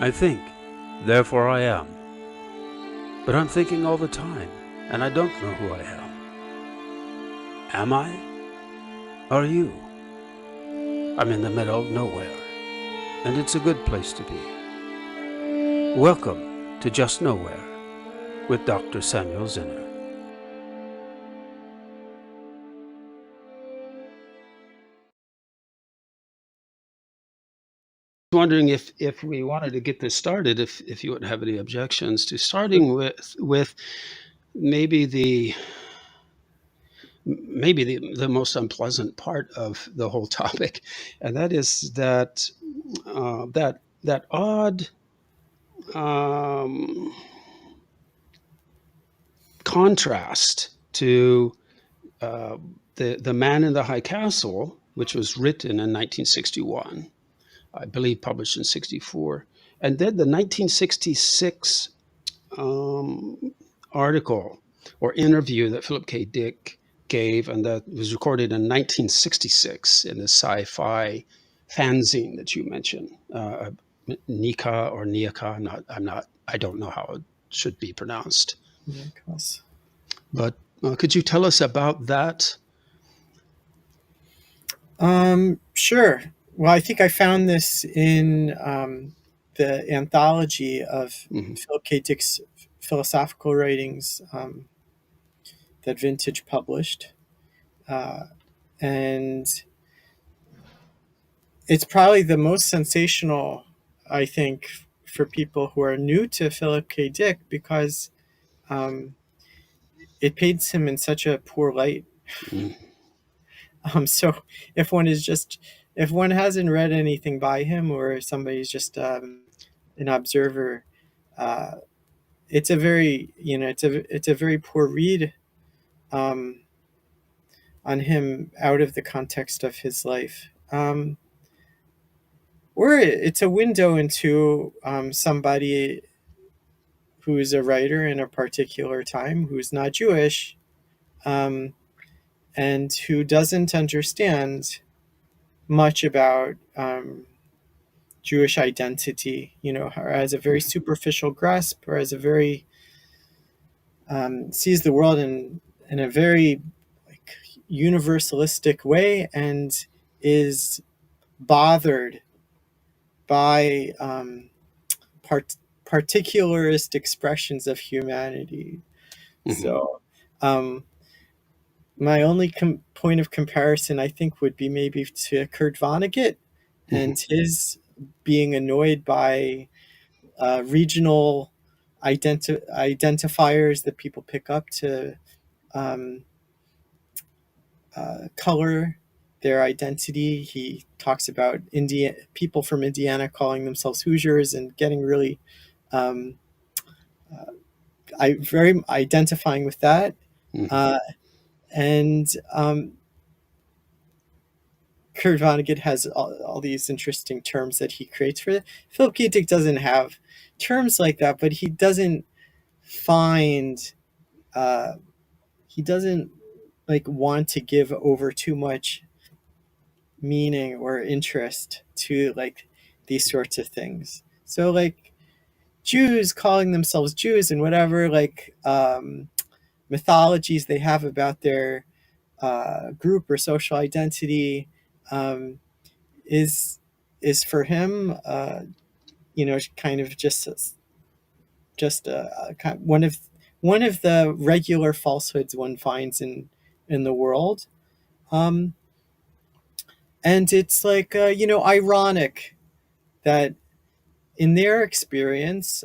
I think, therefore I am. But I'm thinking all the time, and I don't know who I am. Am I? Are you? I'm in the middle of nowhere, and it's a good place to be. Welcome to Just Nowhere with Dr. Samuel Zinner. Wondering if we wanted to get this started, if you wouldn't have any objections to starting with maybe the most unpleasant part of the whole topic, and that is that odd um, contrast to the Man in the High Castle, which was written in 1961, I believe published in 64, and then the 1966 article or interview that Philip K. Dick gave, and that was recorded in 1966 in the sci-fi fanzine that you mentioned, Nika or Niaka. I don't know how it should be pronounced. Yes. But could you tell us about that? Sure. Well, I think I found this in the anthology of Philip K. Dick's philosophical writings that Vintage published. And it's probably the most sensational, I think, for people who are new to Philip K. Dick, because it paints him in such a poor light. So if one hasn't read anything by him, or somebody's just an observer, it's a very it's a very poor read on him out of the context of his life. Or it's a window into somebody who's a writer in a particular time, who's not Jewish, and who doesn't understand much about Jewish identity, or has a very superficial grasp, or has a very sees the world in a very universalistic way, and is bothered by particularist expressions of humanity. So my only point of comparison, I think, would be maybe to Kurt Vonnegut and his being annoyed by regional identifiers that people pick up to color their identity. He talks about people from Indiana calling themselves Hoosiers and getting really very identifying with that. And Kurt Vonnegut has all these interesting terms that he creates for it. Philip K. Dick doesn't have terms like that, but he doesn't find he doesn't want to give over too much meaning or interest to these sorts of things. So Jews calling themselves Jews and whatever mythologies they have about their group or social identity is for him kind of just one of the regular falsehoods one finds in the world. And it's ironic that in their experience,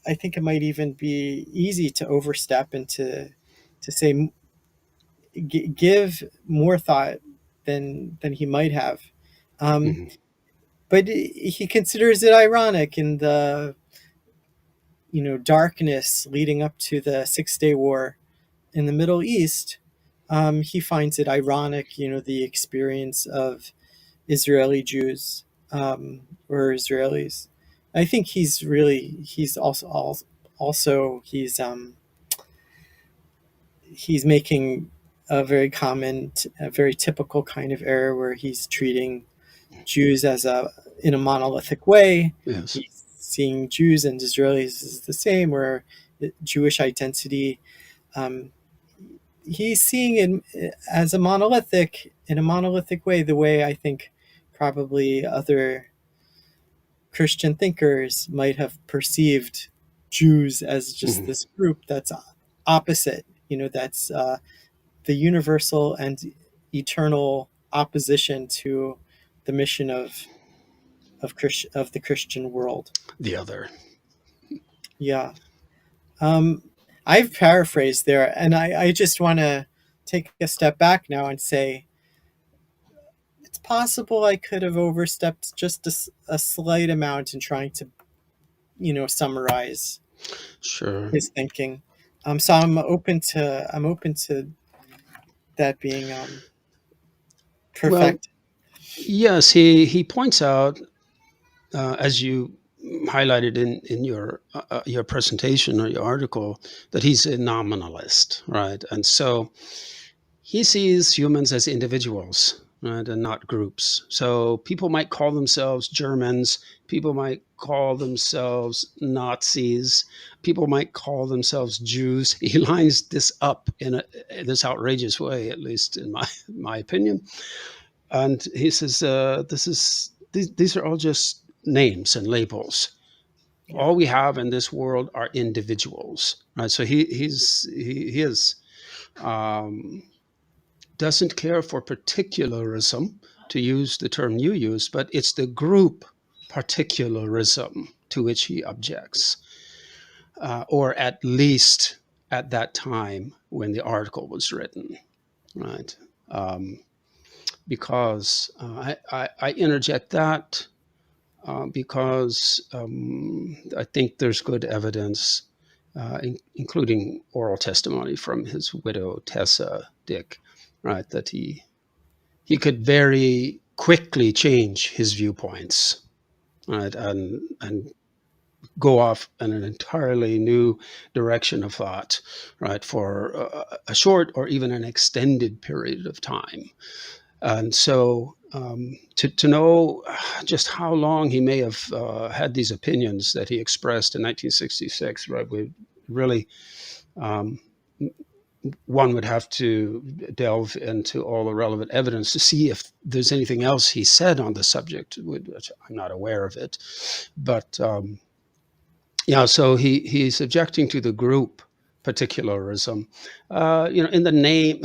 I think it might even be easy to overstep and to say give more thought than he might have. But he considers it ironic in the darkness leading up to the 6-Day War in the Middle East. He finds it ironic, the experience of Israeli Jews or Israelis. I think he's making a very common, a very typical kind of error where he's treating Jews in a monolithic way. Yes. He's seeing Jews and Israelis as the same, or Jewish identity. Um, he's seeing it as in a monolithic way, the way I think probably other Christian thinkers might have perceived Jews as just Hmm. this group that's opposite, that's the universal and eternal opposition to the mission of the Christian world. The other. Yeah. Um, I've paraphrased there, and I just want to take a step back now and say it's possible I could have overstepped just a slight amount in trying to, summarize Sure. his thinking. So I'm open to that being Well, perfect. yes, he points out, as you highlighted in your presentation or your article, that he's a nominalist, right? And so he sees humans as individuals, right, and not groups. So people might call themselves Germans, people might call themselves Nazis, people might call themselves Jews. He lines this up in this outrageous way, at least in my opinion. And he says, these are all just names and labels. Yeah. All we have in this world are individuals, right? So he is, um, doesn't care for particularism, to use the term you use, but it's the group particularism to which he objects, or at least at that time when the article was written, right? Um, because I interject that because I think there's good evidence, including oral testimony from his widow Tessa Dick, right, that he could very quickly change his viewpoints, right, and go off in an entirely new direction of thought, right, for a short or even an extended period of time. And so to know just how long he may have had these opinions that he expressed in 1966, right, we really, um, one would have to delve into all the relevant evidence to see if there's anything else he said on the subject, which I'm not aware of it. But yeah, so he's objecting to the group particularism, in the name,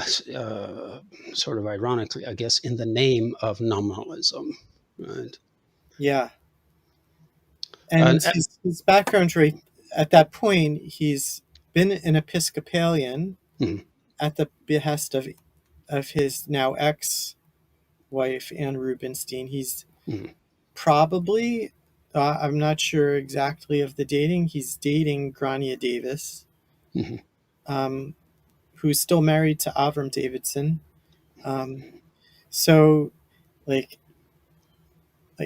sort of ironically, I guess, in the name of nominalism, right? Yeah. And And his background right at that point, he's been an Episcopalian mm, at the behest of his now ex wife Anne Rubinstein. He's mm, probably I'm not sure exactly of the dating. He's dating Grania Davis, mm, um, who's still married to Avram Davidson. Um, so like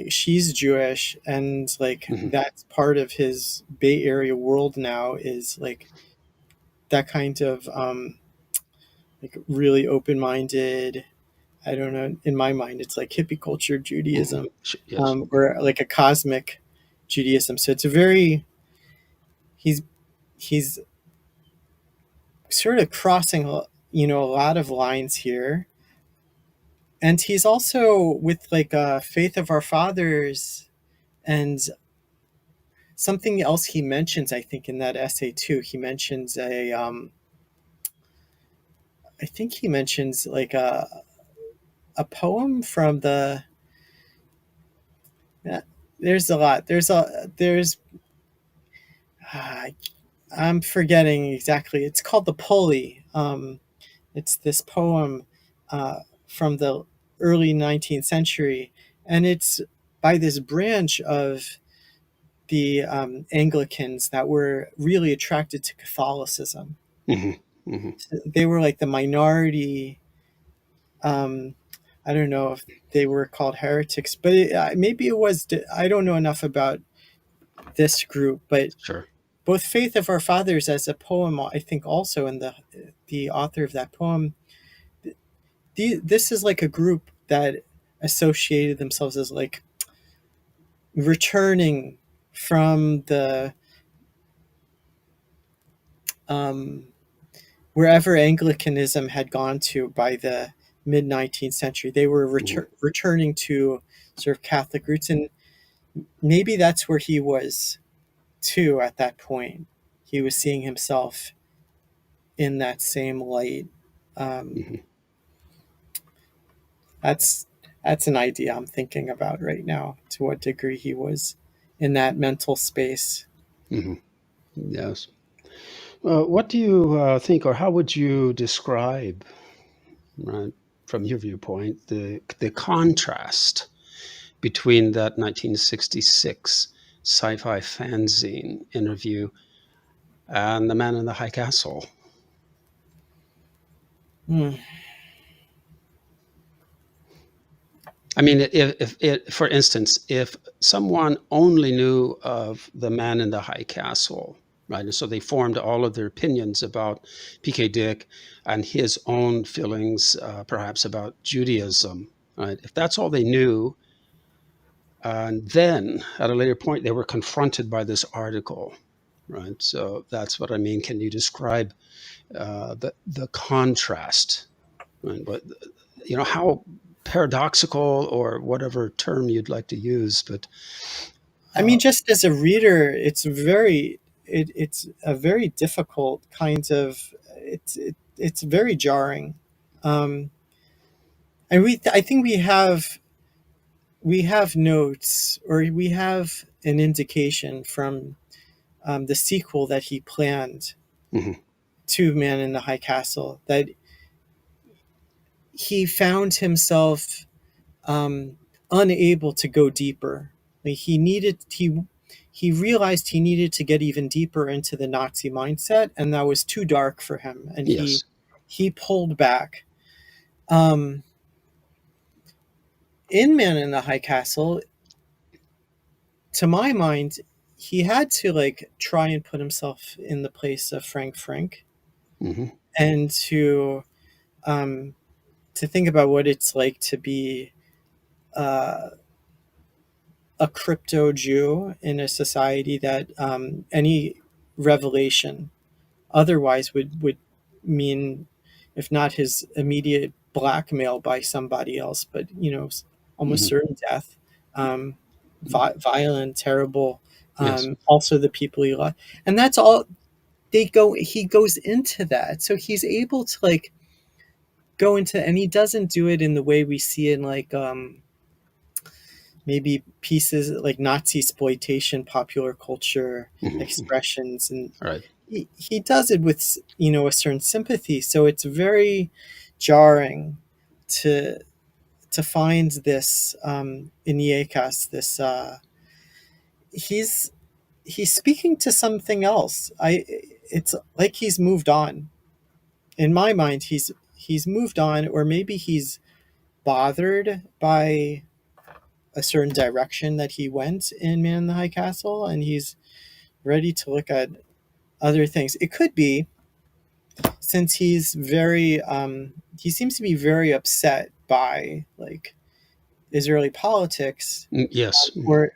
she's Jewish, and like mm, that's part of his Bay Area world now is like that kind of like really open minded. I don't know. In my mind, it's like hippie culture mm, Judaism, yes, or like a cosmic Judaism. So it's a very he's he's sort of crossing a lot of lines here, and he's also with like Faith of Our Fathers and something else he mentions. I think in that essay too, he mentions I think he mentions like a poem from the. Yeah, there's a lot. There's uh, I'm forgetting exactly. It's called the Pulley. It's this poem from the early 19th century, and it's by this branch of the Anglicans that were really attracted to Catholicism. mm, mm, They were like the minority. Um, I don't know if they were called heretics, but maybe it was. I don't know enough about this group, but sure, both Faith of Our Fathers as a poem, I think also, and the author of that poem, this is like a group that associated themselves as like returning from the um, wherever Anglicanism had gone to by the mid 19th century. They were Mhm. returning to sort of Catholic roots, and maybe that's where he was too at that point. He was seeing himself in that same light. Um, Mhm. that's that's an idea I'm thinking about right now. To what degree he was in that mental space. Mhm. Yes. What do you think, or how would you describe, right, from your viewpoint, the contrast between that 1966 sci-fi fanzine interview and The Man in the High Castle? Hmm. I mean, for instance, if someone only knew of The Man in the High Castle, right, and so they formed all of their opinions about PK Dick and his own feelings, perhaps about Judaism, right? If that's all they knew, and then at a later point they were confronted by this article, right? So that's what I mean. Can you describe the contrast, right? But how paradoxical, or whatever term you'd like to use, but I mean, uh, just as a reader, it's a very difficult kind of it's very jarring, um, and I think we have notes or we have an indication from the sequel that he planned mhm, to Man in the High Castle that he found himself unable to go deeper. Like he realized he needed to get even deeper into the Nazi mindset, and that was too dark for him, and yes, he pulled back. Um, in Man in the High Castle, to my mind, he had to like try and put himself in the place of Frank Frank, hmm, and um, to think about what it's like to be uh, a crypto Jew in a society that any revelation otherwise would mean, if not his immediate blackmail by somebody else, but almost hmm, certain death, um, violent, terrible. yes, Also, the people he lost, and that's all they go. He goes into that, so he's able to like go into, and he doesn't do it in the way we see in like maybe pieces like Nazi exploitation, popular culture hmm, expressions, and right, he does it with a certain sympathy. So it's very jarring to find this in Yekas. This he's he's speaking to something else. It's like he's moved on. In my mind, he's moved on, or maybe he's bothered by a certain direction that he went in Man in the High Castle, and he's ready to look at other things. It could be since he seems to be very upset by like Israeli politics, yes, or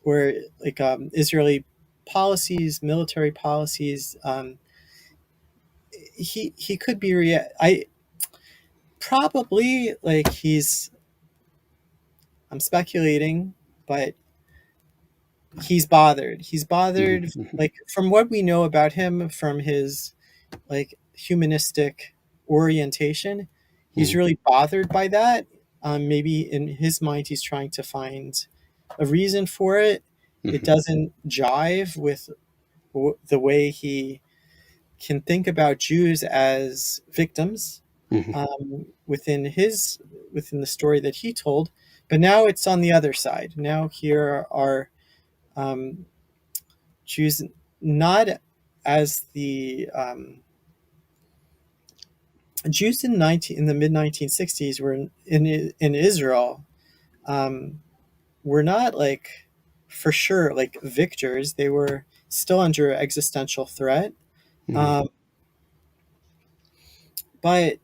like Israeli policies, military policies. He could be I probably like I'm speculating, but he's bothered. He's hmm, bothered, hmm, like from what we know about him from his like humanistic orientation. He's hmm, really bothered by that. Maybe in his mind, he's trying to find a reason for it. It hmm, doesn't jive with the way he can think about Jews as victims hmm, within the story that he told. But now it's on the other side. Now here are um, Jews not as the Jews in the mid 1960s were in Israel, um, were not like for sure like victors. They were still under existential threat, hmm, um, but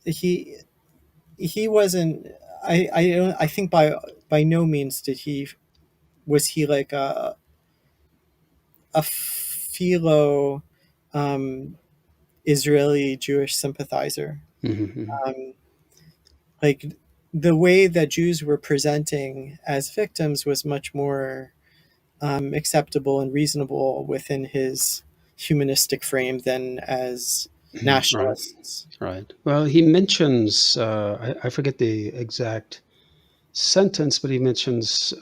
he he wasn't. I think by no means was he like a philo um, Israeli Jewish sympathizer. Mm-hmm. Um, like the way that Jews were presenting as victims was much more acceptable and reasonable within his humanistic frame than as Right, nationalists. right. Well, he mentions, I forget the exact sentence, but he mentions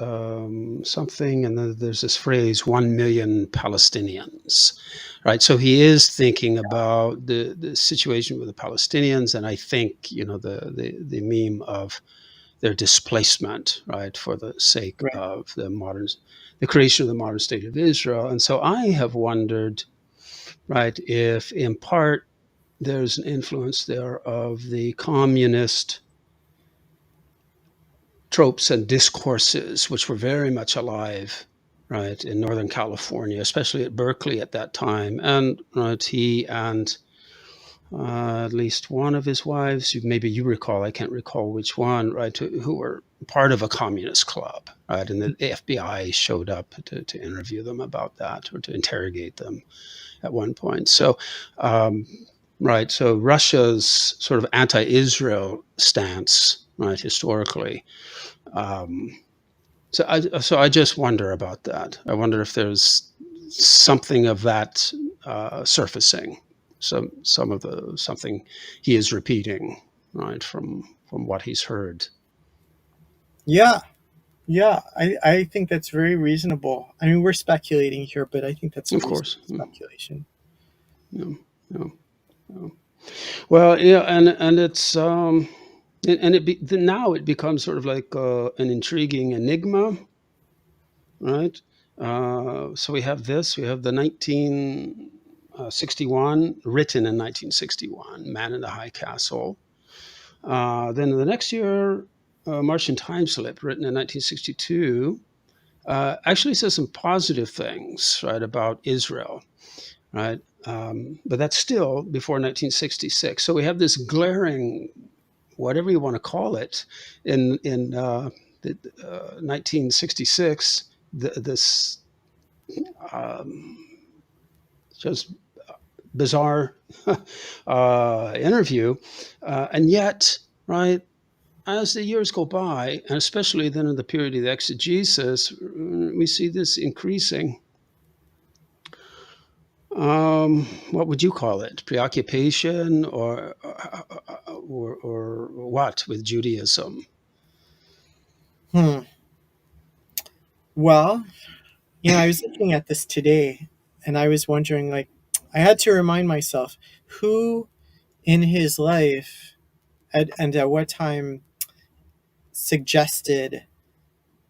something, and then there's this phrase, 1 million Palestinians, right? So he is thinking about the situation with the Palestinians, and I think, the meme of their displacement, right, for the sake Right. of the creation of the modern state of Israel. And so I have wondered, right, if in part there's an influence there of the communist tropes and discourses, which were very much alive, right, in Northern California, especially at Berkeley at that time. And right, he and at least one of his wives, maybe you recall, I can't recall which one, right, who were part of a communist club, right, and the FBI showed up to interview them about that or to interrogate them at one point. So, right, so Russia's sort of anti-Israel stance, right, historically. Um, so I just wonder about that. I wonder if there's something of that surfacing, some of the something he is repeating, right, from what he's heard. Yeah, yeah, I think that's very reasonable. I mean, we're speculating here, but I think that's a Of reasonable course, speculation. yeah, yeah, yeah. Well, yeah, and it's now it becomes sort of like an intriguing enigma, right? So we have this. We have the 1961, written in 1961, Man in the High Castle. Then the next year, Martian Time Slip, written in 1962, actually says some positive things, right, about Israel, right? But that's still before 1966. So we have this glaring, whatever you want to call it, in 1966. This um, just bizarre interview, and yet, right, as the years go by, and especially then in the period of the exegesis, we see this increasing. What would you call it? Preoccupation, or what with Judaism? Hmm. Well, I was looking at this today, and I was wondering, like, I had to remind myself who in his life and at what time suggested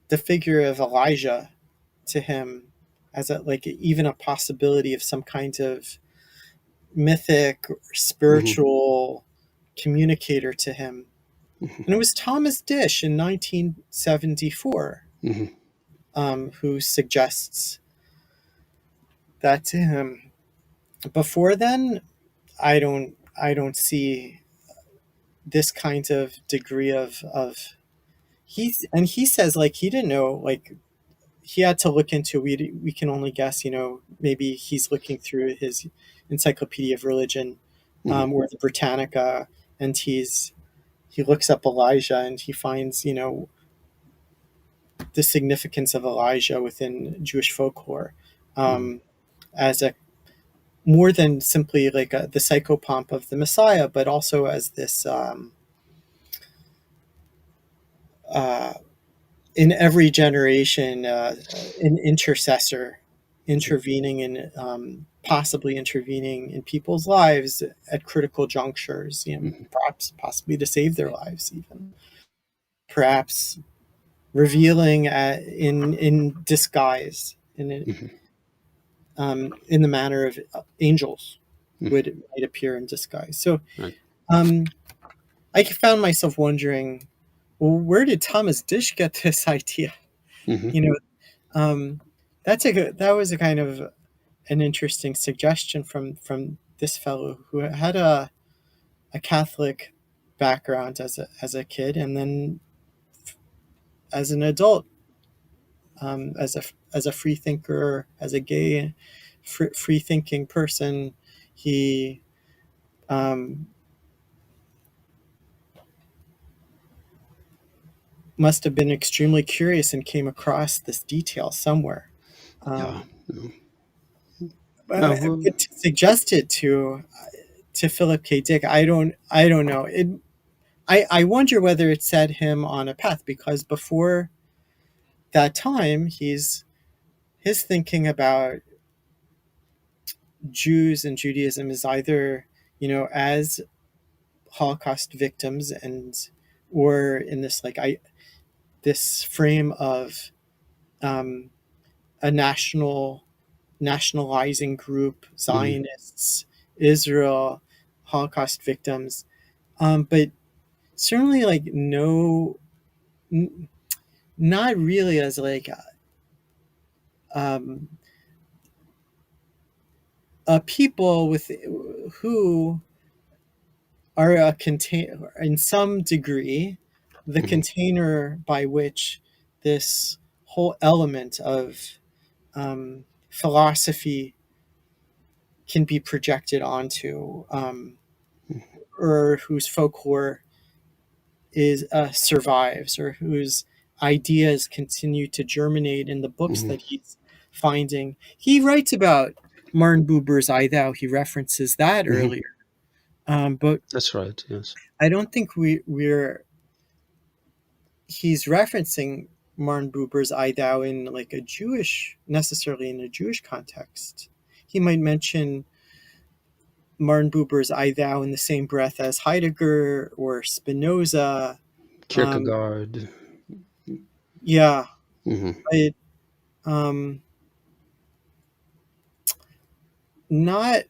the figure of Elijah to him as like even a possibility of some kind of mythic or Mm-hmm, spiritual communicator to him. And it mm-hmm, was Thomas Dish in 1974 mm-hmm, who suggests that to him. Before then, I don't see this kind of degree of he says like he didn't know, like he had to look into, we can only guess, maybe he's looking through his encyclopedia of religion, mm-hmm, or the Britannica, and he looks up Elijah and he finds the significance of Elijah within Jewish folklore, mm-hmm, um, as a more than simply like the psychopomp of the Messiah, but also as this uh, in every generation, an intercessor intervening in possibly intervening in people's lives at critical junctures, mm-hmm, perhaps possibly to save their lives, even perhaps revealing in disguise, mm-hmm, in the manner of angels mm-hmm. might appear in disguise. So Right. um, I found myself wondering, well, where did Thomas Dish get this idea? Mm-hmm, You know, um, that was a kind of an interesting suggestion from this fellow who had a Catholic background as a kid, and then as an adult, as a free thinker, as a gay free thinking person, he um, must have been extremely curious and came across this detail somewhere. Yeah. Um, Yeah. Well, but to suggest it to Philip K. Dick, I don't know. I wonder whether it set him on a path, because before that time, his thinking about Jews and Judaism is either, as Holocaust victims, and or in this this frame of um, a nationalizing group, mhm, Zionists, Israel, Holocaust victims, but certainly no, n- not really as um, a people with who are a contain in some degree the mhm, container by which this whole element of philosophy can be projected onto, or whose folklore is survives, or whose ideas continue to germinate in the books mhm. that he's finding. He writes about Martin Buber's I Thou. He references that Mhm. earlier, but That's right. Yes. I don't think we're he's referencing Martin Buber's I Thou in necessarily in a Jewish context. He might mention Martin Buber's I Thou in the same breath as Heidegger or Spinoza. Um, Kierkegaard. yeah, Hmm. but um, not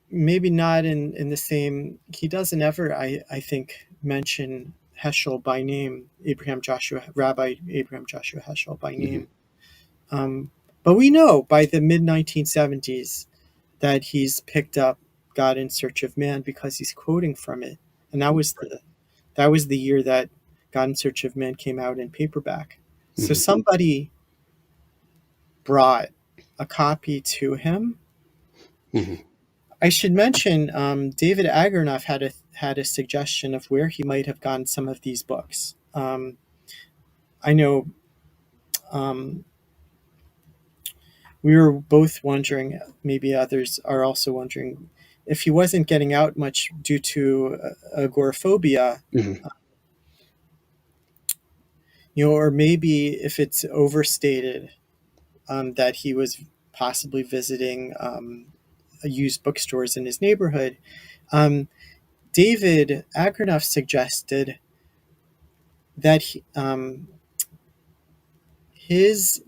maybe not in the same. He doesn't ever, I think, mention Heschel by name, Rabbi Abraham Joshua Heschel by Hmm. name. But we know by the mid 1970s that he's picked up God in Search of Man because he's quoting from it, and that was the year that God in Search of Man came out in paperback. So Hmm. somebody brought a copy to him. Hmm. I should mention David Agernoff had a suggestion of where he might have gotten some of these books. I know um, we were both wondering, maybe others are also wondering, if he wasn't getting out much due to agoraphobia, Hmm. or maybe if it's overstated, that he was possibly visiting used bookstores in his neighborhood. Um, David Akernoff suggested that his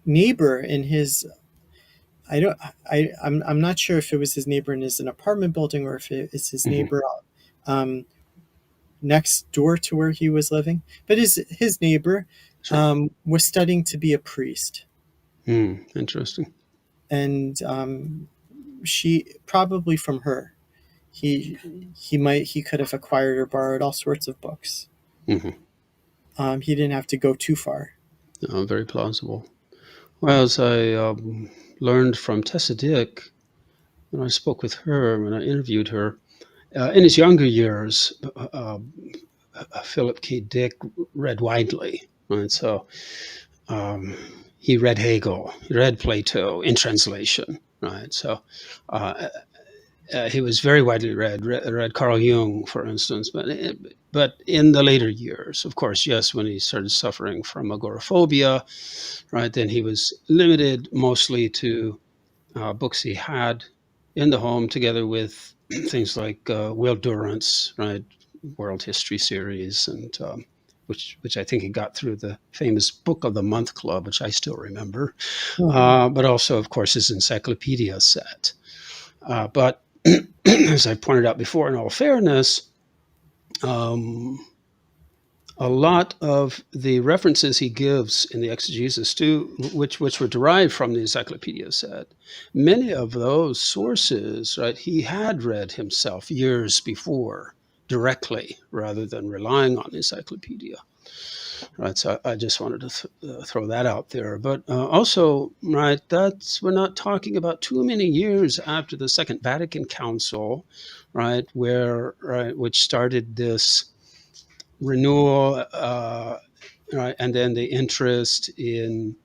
neighbor in his I don't I'm not sure if it was his neighbor in his an apartment building, or if it is his Hmm. neighbor um, next door to where he was living, but his neighbor Sure. was studying to be a priest, Interesting. and she probably from her he he could have acquired or borrowed all sorts of books. Hmm. He didn't have to go too far. Very plausible. Well, as I learned from Tessa Dick when I spoke with her, when I interviewed her, in his younger years, Philip K. Dick read widely. Right? So um, he read Hegel, he read Plato in translation. Right? So uh, he was very widely read Carl Jung, for instance. But in the later years, of course, yes, when he started suffering from agoraphobia, right, then he was limited mostly to books he had in the home, together with things like Will Durant's right World History series, and which I think he got through the famous Book of the Month Club, which I still remember. Mhm. But also, of course, his encyclopedia set. But as I pointed out before, in all fairness, um, a lot of the references he gives in the exegesis too, which were derived from the encyclopedia set, many of those sources, right, he had read himself years before directly, rather than relying on the encyclopedia. Right, so I just wanted to throw that out there. But also, right, we're not talking about too many years after the Second Vatican Council, right, which started this renewal, right, and then the interest in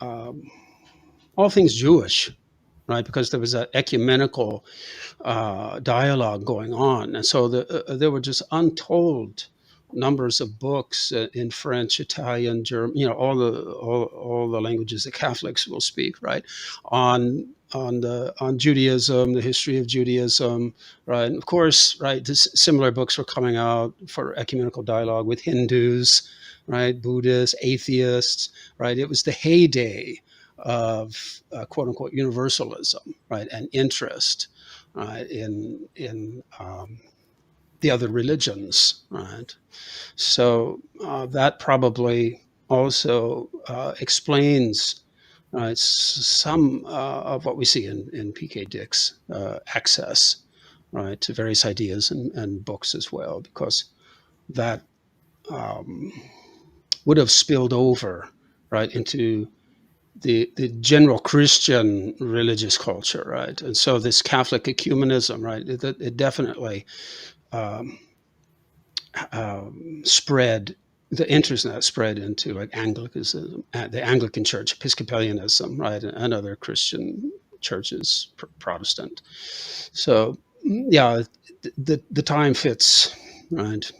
um, all things Jewish, right, because there was an ecumenical dialogue going on, and so there were just untold numbers of books in French, Italian, German, all the languages that Catholics will speak, right, on Judaism, the history of Judaism, right, and of course, right, similar books were coming out for ecumenical dialogue with Hindus, right, Buddhists, atheists, right. It was the heyday of quote unquote universalism, right, and interest in the other religions, right? So that probably also explains some of what we see in P.K. Dick's access, right, to various ideas and books as well, because that um, would have spilled over, right, into the general Christian religious culture, right? And so this Catholic ecumenism, right, it definitely um, spread, the interest in that spread into like Anglicanism, the Anglican Church, Episcopalianism, right, and other Christian churches, Protestant. So yeah, the time fits, right,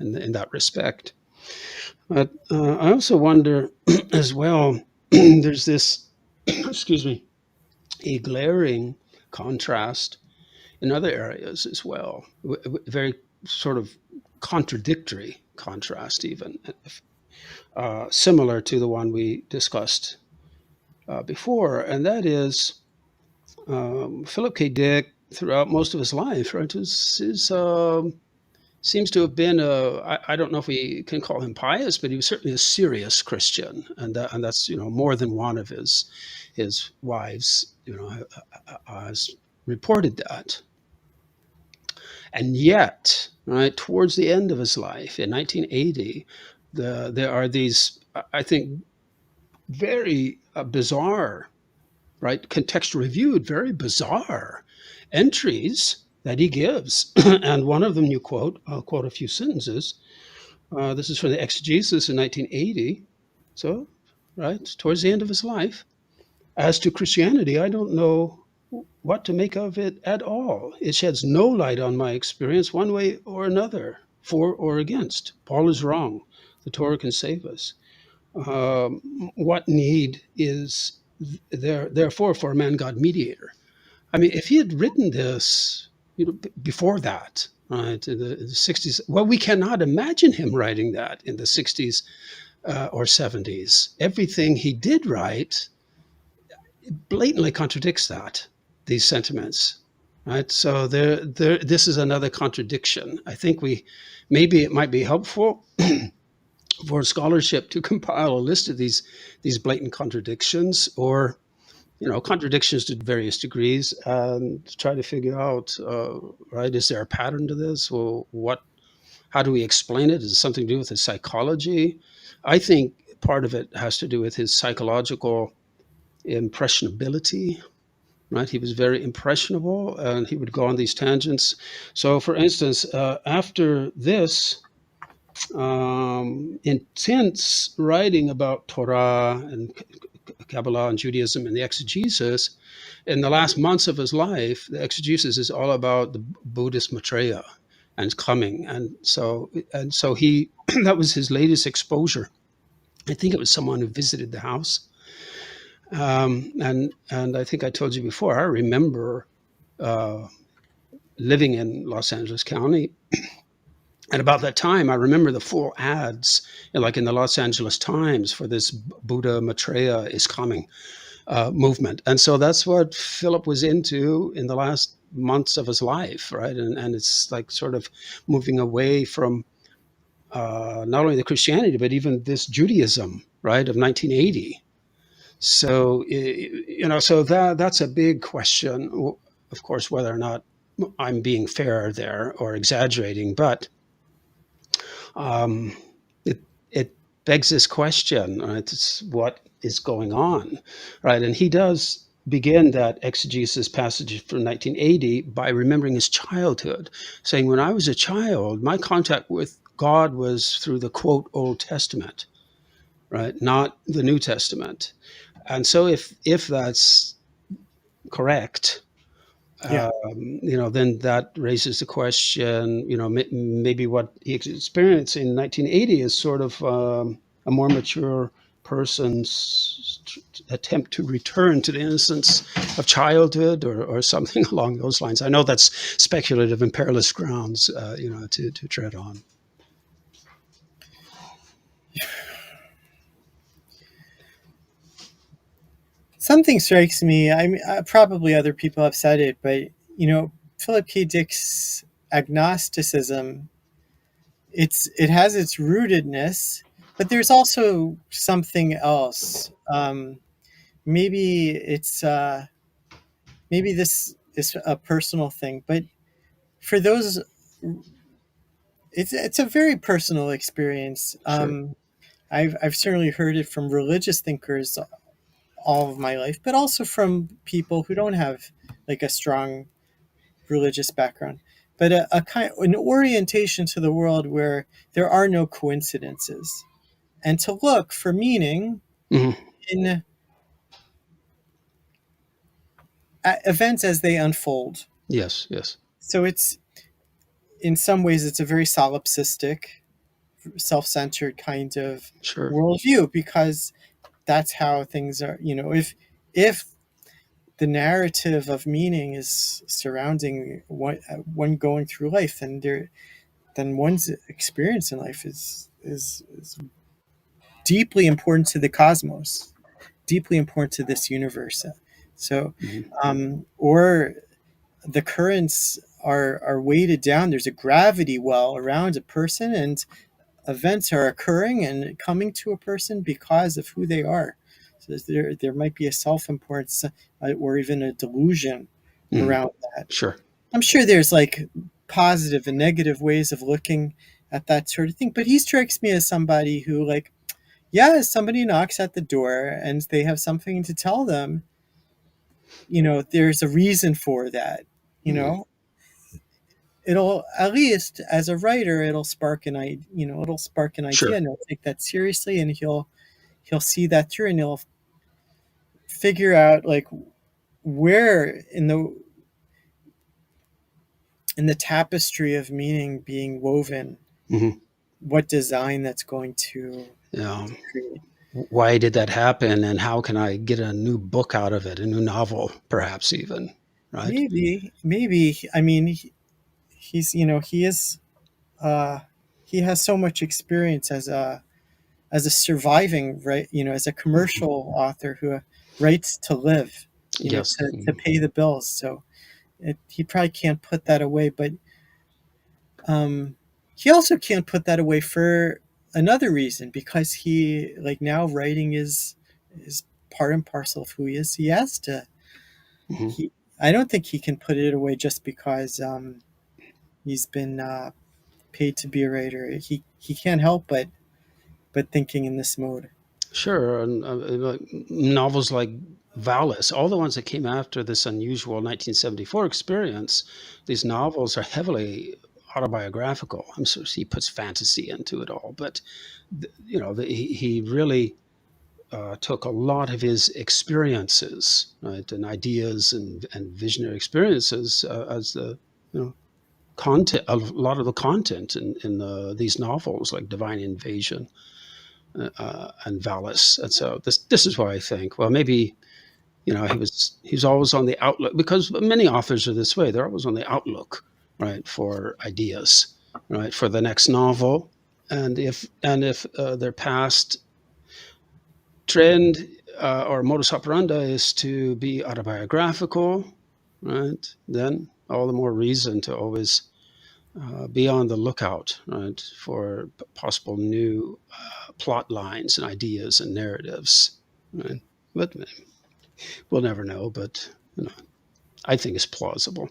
in that respect. But I also wonder as well, there's this, excuse me, a glaring contrast in other areas as well, very sort of contradictory contrast, even similar to the one we discussed before, and that is Philip K. Dick, throughout most of his life, right, seems to have been I don't know if we can call him pious, but he was certainly a serious Christian, and that's more than one of his wives has reported that. And yet, right towards the end of his life in 1980, there are these, I think, very bizarre, right, contextually reviewed, very bizarre entries that he gives. And one of them you quote, I'll quote a few sentences. This is from the Exegesis in 1980. So, right, towards the end of his life. As to Christianity, I don't know what to make of it at all. It sheds no light on my experience one way or another, for or against. Paul is wrong. The Torah can save us. What need is there, therefore, for a man God mediator? I mean, if he had written this, before that, right, in the 60s, well, we cannot imagine him writing that in the 60s or 70s. Everything he did write blatantly contradicts these sentiments, right? So this is another contradiction. I think maybe it might be helpful for scholarship to compile a list of these blatant contradictions, or contradictions to various degrees, and try to figure out, right, is there a pattern to this? Well, how do we explain it? Is it something to do with his psychology? I think part of it has to do with his psychological impressionability, right? He was very impressionable, and he would go on these tangents. So, for instance, after this intense writing about Torah and Kabbalah and Judaism and the exegesis, in the last months of his life, the exegesis is all about the Buddhist Maitreya and coming. And so he, that was his latest exposure. I think it was someone who visited the house. And I think I told you before, I remember living in Los Angeles County. And about that time, I remember the full ads, like in the Los Angeles Times, for this Buddha Maitreya is coming movement. And so that's what Philip was into in the last months of his life, right? And it's like sort of moving away from not only the Christianity, but even this Judaism, right, of 1980. So, so that's a big question, of course, whether or not I'm being fair there or exaggerating, but begs this question, right? It's what is going on, right? And he does begin that exegesis passage from 1980 by remembering his childhood, saying, when I was a child, my contact with God was through the quote Old Testament, right? Not the New Testament. And so if that's correct, Yeah. then that raises the question, maybe what he experienced in 1980 is sort of a more mature person's attempt to return to the innocence of childhood, or something along those lines. I know that's speculative and perilous grounds, to tread on. Something strikes me. I mean, probably other people have said it, but Philip K. Dick's agnosticism, it has its rootedness, but there's also something else. Maybe maybe this is a personal thing, but for those, it's a very personal experience. Sure. I've certainly heard it from religious thinkers all of my life, but also from people who don't have like a strong religious background, but an orientation to the world where there are no coincidences, and to look for meaning Hmm. in events as they unfold. Yes, yes. So it's in some ways it's a very solipsistic, self-centered kind of Sure. worldview, because that's how things are. If the narrative of meaning is surrounding one going through life, then one's experience in life is deeply important to the cosmos, deeply important to this universe. So, Hmm. or the currents are weighted down. There's a gravity well around a person, and events are occurring and coming to a person because of who they are. So there might be a self-importance, or even a delusion Hmm. around that. Sure. I'm sure there's like positive and negative ways of looking at that sort of thing, but he strikes me as somebody who, like, yeah, somebody knocks at the door and they have something to tell them, there's a reason for that. You Hmm. know, it'll, at least as a writer, it'll spark an idea. It'll spark an idea, Sure. and he'll take that seriously, and he'll see that through, and he'll figure out like where in the tapestry of meaning being woven, Hmm. what design that's going Yeah. to create. Why did that happen, and how can I get a new book out of it, a new novel, perhaps even, right? Maybe. I mean, he's he is uh, he has so much experience as a surviving, right, as a Mhm. commercial author who writes to live, Yes. to pay the bills. So he probably can't put that away, but um, he also can't put that away for another reason, because he, like, now writing is part and parcel of who he is. He has to. Hmm. He I don't think he can put it away just because he's been paid to be a writer. He can't help but thinking in this mode. Sure. And like novels like Valis, all the ones that came after this unusual 1974 experience, these novels are heavily autobiographical. I'm sure he puts fantasy into it all, but he really took a lot of his experiences, right, and ideas and visionary experiences as the content, a lot of the content in these novels like Divine Invasion and Valis. And so this is why I think, well, maybe he's always on the outlook, because many authors are this way. They're always on the outlook, right, for ideas, right, for the next novel. And if their past trend or modus operandi is to be autobiographical, right, then all the more reason to always be on the lookout, right, for possible new plot lines and ideas and narratives, right? But we'll never know. But I think it's plausible.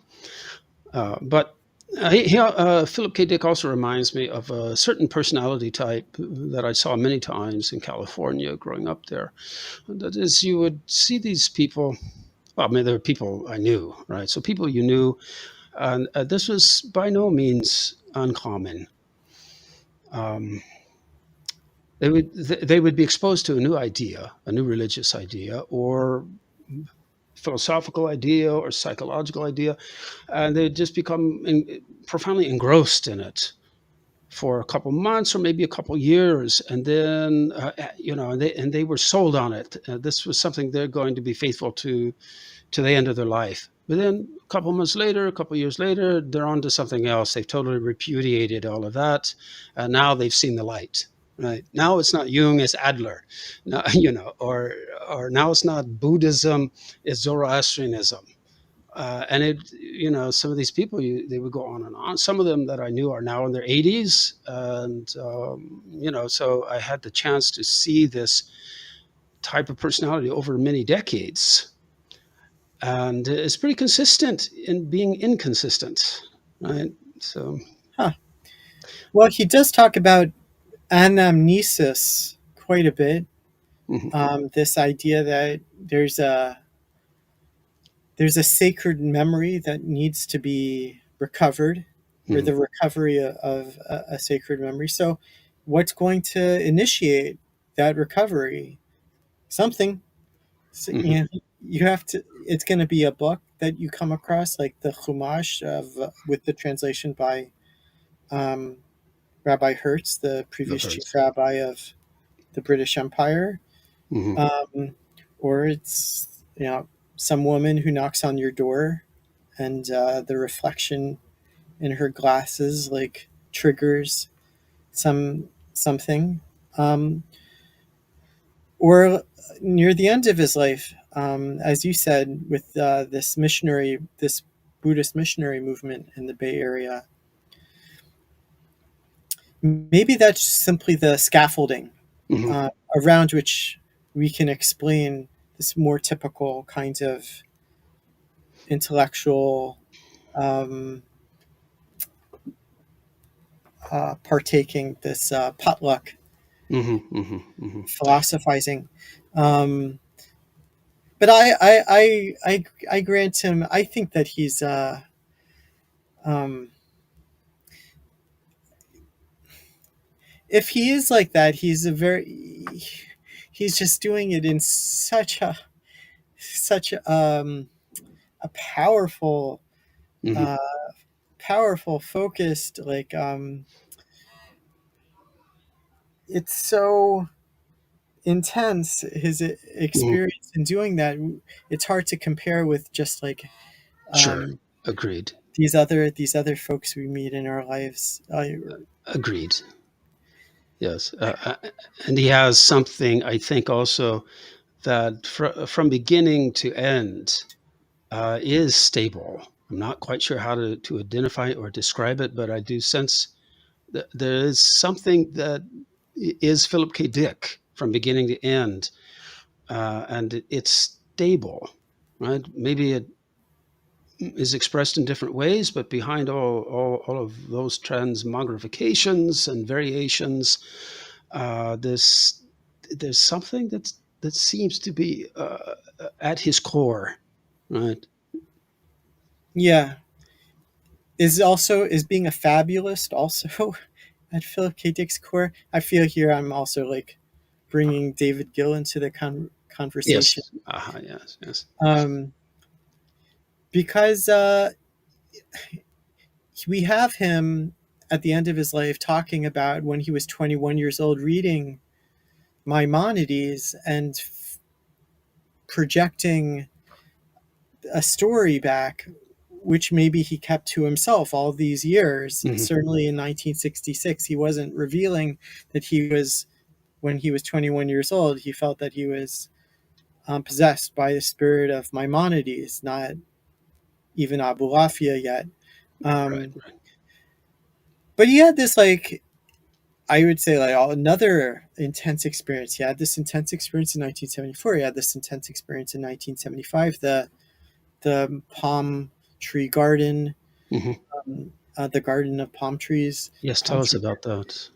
But Philip K. Dick also reminds me of a certain personality type that I saw many times in California growing up there. That is, you would see these people. Well, I mean, there were people I knew, right? So people you knew, and this was by no means uncommon. Um, they would be exposed to a new idea, a new religious idea, or philosophical idea, or psychological idea, and they'd just become profoundly engrossed in it for a couple months or maybe a couple years, and then they were sold on it. This was something they're going to be faithful to the end of their life. But then a couple months later, a couple years later, they're on to something else. They've totally repudiated all of that, and now they've seen the light. Right now, it's not Jung, it's Adler, now, or now it's not Buddhism, it's Zoroastrianism. And some of these people, they would go on and on. Some of them that I knew are now in their 80s, and so I had the chance to see this type of personality over many decades, and it's pretty consistent in being inconsistent, right? So, Huh. Well, he does talk about anamnesis quite a bit. mhm, This idea that there's a sacred memory that needs to be recovered, or mhm, the recovery of a sacred memory. So, what's going to initiate that recovery? Something. So, mhm, you have to. It's going to be a book that you come across, like the Chumash with the translation by um, Rabbi Hertz, the I've previous heard. chief rabbi of the British Empire, Mhm, um, or it's some woman who knocks on your door, and the reflection in her glasses like triggers something, or near the end of his life, as you said, with this Buddhist missionary movement in the Bay Area. Maybe that's simply the scaffolding mhm, uh, around which we can explain this more typical kind of intellectual um, partaking, this potluck mhm, mhm, mhm. philosophizing. Um, but I grant him. I think that he's um, if he is like that, he's just doing it in such a Mhm, uh, powerful, focused, it's so intense, his mhm. experience in doing that. It's hard to compare with just like Sure. um, Agreed. these other folks we meet in our lives. Agreed. Yes. And he has something, I think, also that from beginning to end is stable. I'm not quite sure how to identify or describe it, but I do sense that there is something that is Philip K. Dick from beginning to end, and it's stable, right? Maybe it is expressed in different ways, but behind all of those transmogrifications and variations, this there's something that seems to be at his core, right? Yeah, is being a fabulist also at Philip K. Dick's core. I feel here I'm also like bringing David Gill into the conversation, Yes. Yes. Yes. um, because we have him at the end of his life talking about when he was 21 years old reading Maimonides and projecting a story back, which maybe he kept to himself all these years. Hmm. Certainly in 1966, he wasn't revealing that when he was 21 years old, he felt that he was possessed by the spirit of Maimonides, not even Abulafia yet. Right. Um, Right. but he had this I would say another intense experience. He had this intense experience in 1974. He had this intense experience in 1975. The palm tree garden, Hmm. the Garden of Palm Trees. Yes, Palm tell us tree. about that.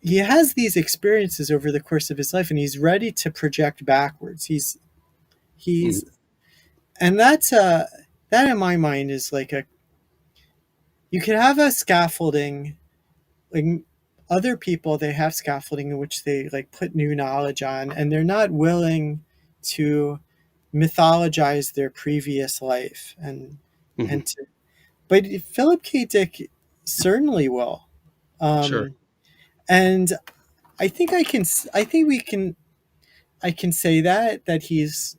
He has these experiences over the course of his life, and he's ready to project backwards. He's Mm, and that in my mind is like a you could have a scaffolding, like other people, they have scaffolding in which they like put new knowledge on, and they're not willing to mythologize their previous life mhm. and to, but Philip K. Dick certainly will. Sure. um and I think we can I can say that he's,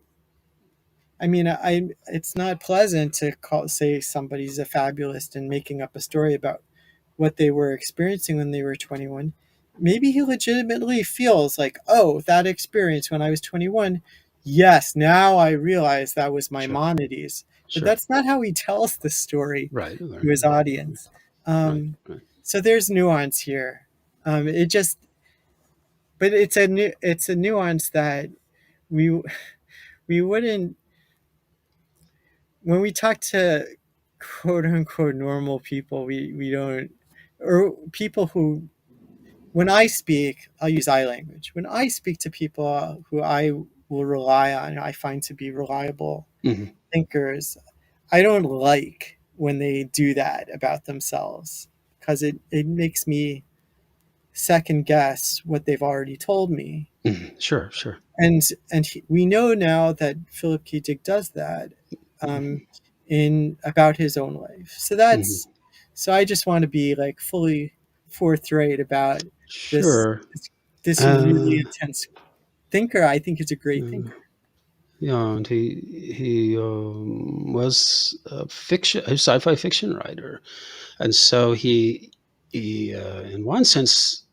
I mean, it's not pleasant to say somebody's a fabulist and making up a story about what they were experiencing when they were 21. Maybe he legitimately feels like, oh, that experience when I was 21, yes, now I realize that was Sure. Maimonides. But Sure. that's not how he tells the story Right. to his audience. Right. Um, Right. so there's nuance here. It just, but it's a nuance that we we wouldn't, when we talk to quote unquote normal people, we don't, or people who, when I speak, I'll use I language. When I speak to people who I will rely on, I find to be reliable Mhm. thinkers, I don't like when they do that about themselves, because it makes me second guess what they've already told me. Mhm. Sure. Sure. We know now that Philip K. Dick does that, um, Mhm. in about his own life. Mhm. So I just want to be like fully forthright about this Sure. this really Uh, intense thinker. I think is a great uh, thinker. yeah, and he was a sci-fi fiction writer, and so he in one sense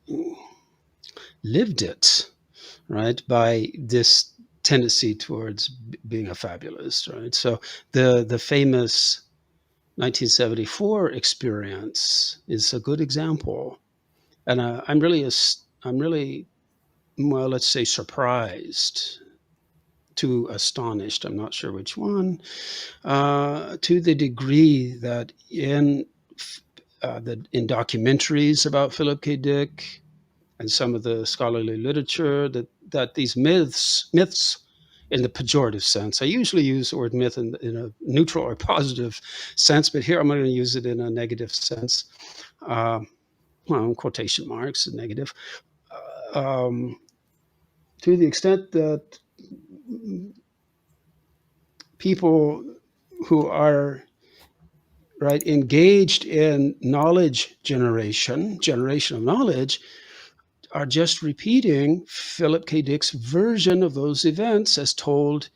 lived it, right, by this tendency towards being a fabulist, right? So the famous 1974 experience is a good example, and I'm really, well, let's say surprised to astonished. I'm not sure which one, to the degree that in documentaries about Philip K. Dick and some of the scholarly literature, that these myths in the pejorative sense. I usually use the word myth in a neutral or positive sense, but here I'm going to use it in a negative sense. Uh, well, in quotation marks, negative. Um, to the extent that people who are right engaged in knowledge generation of knowledge, are just repeating Philip K. Dick's version of those events as told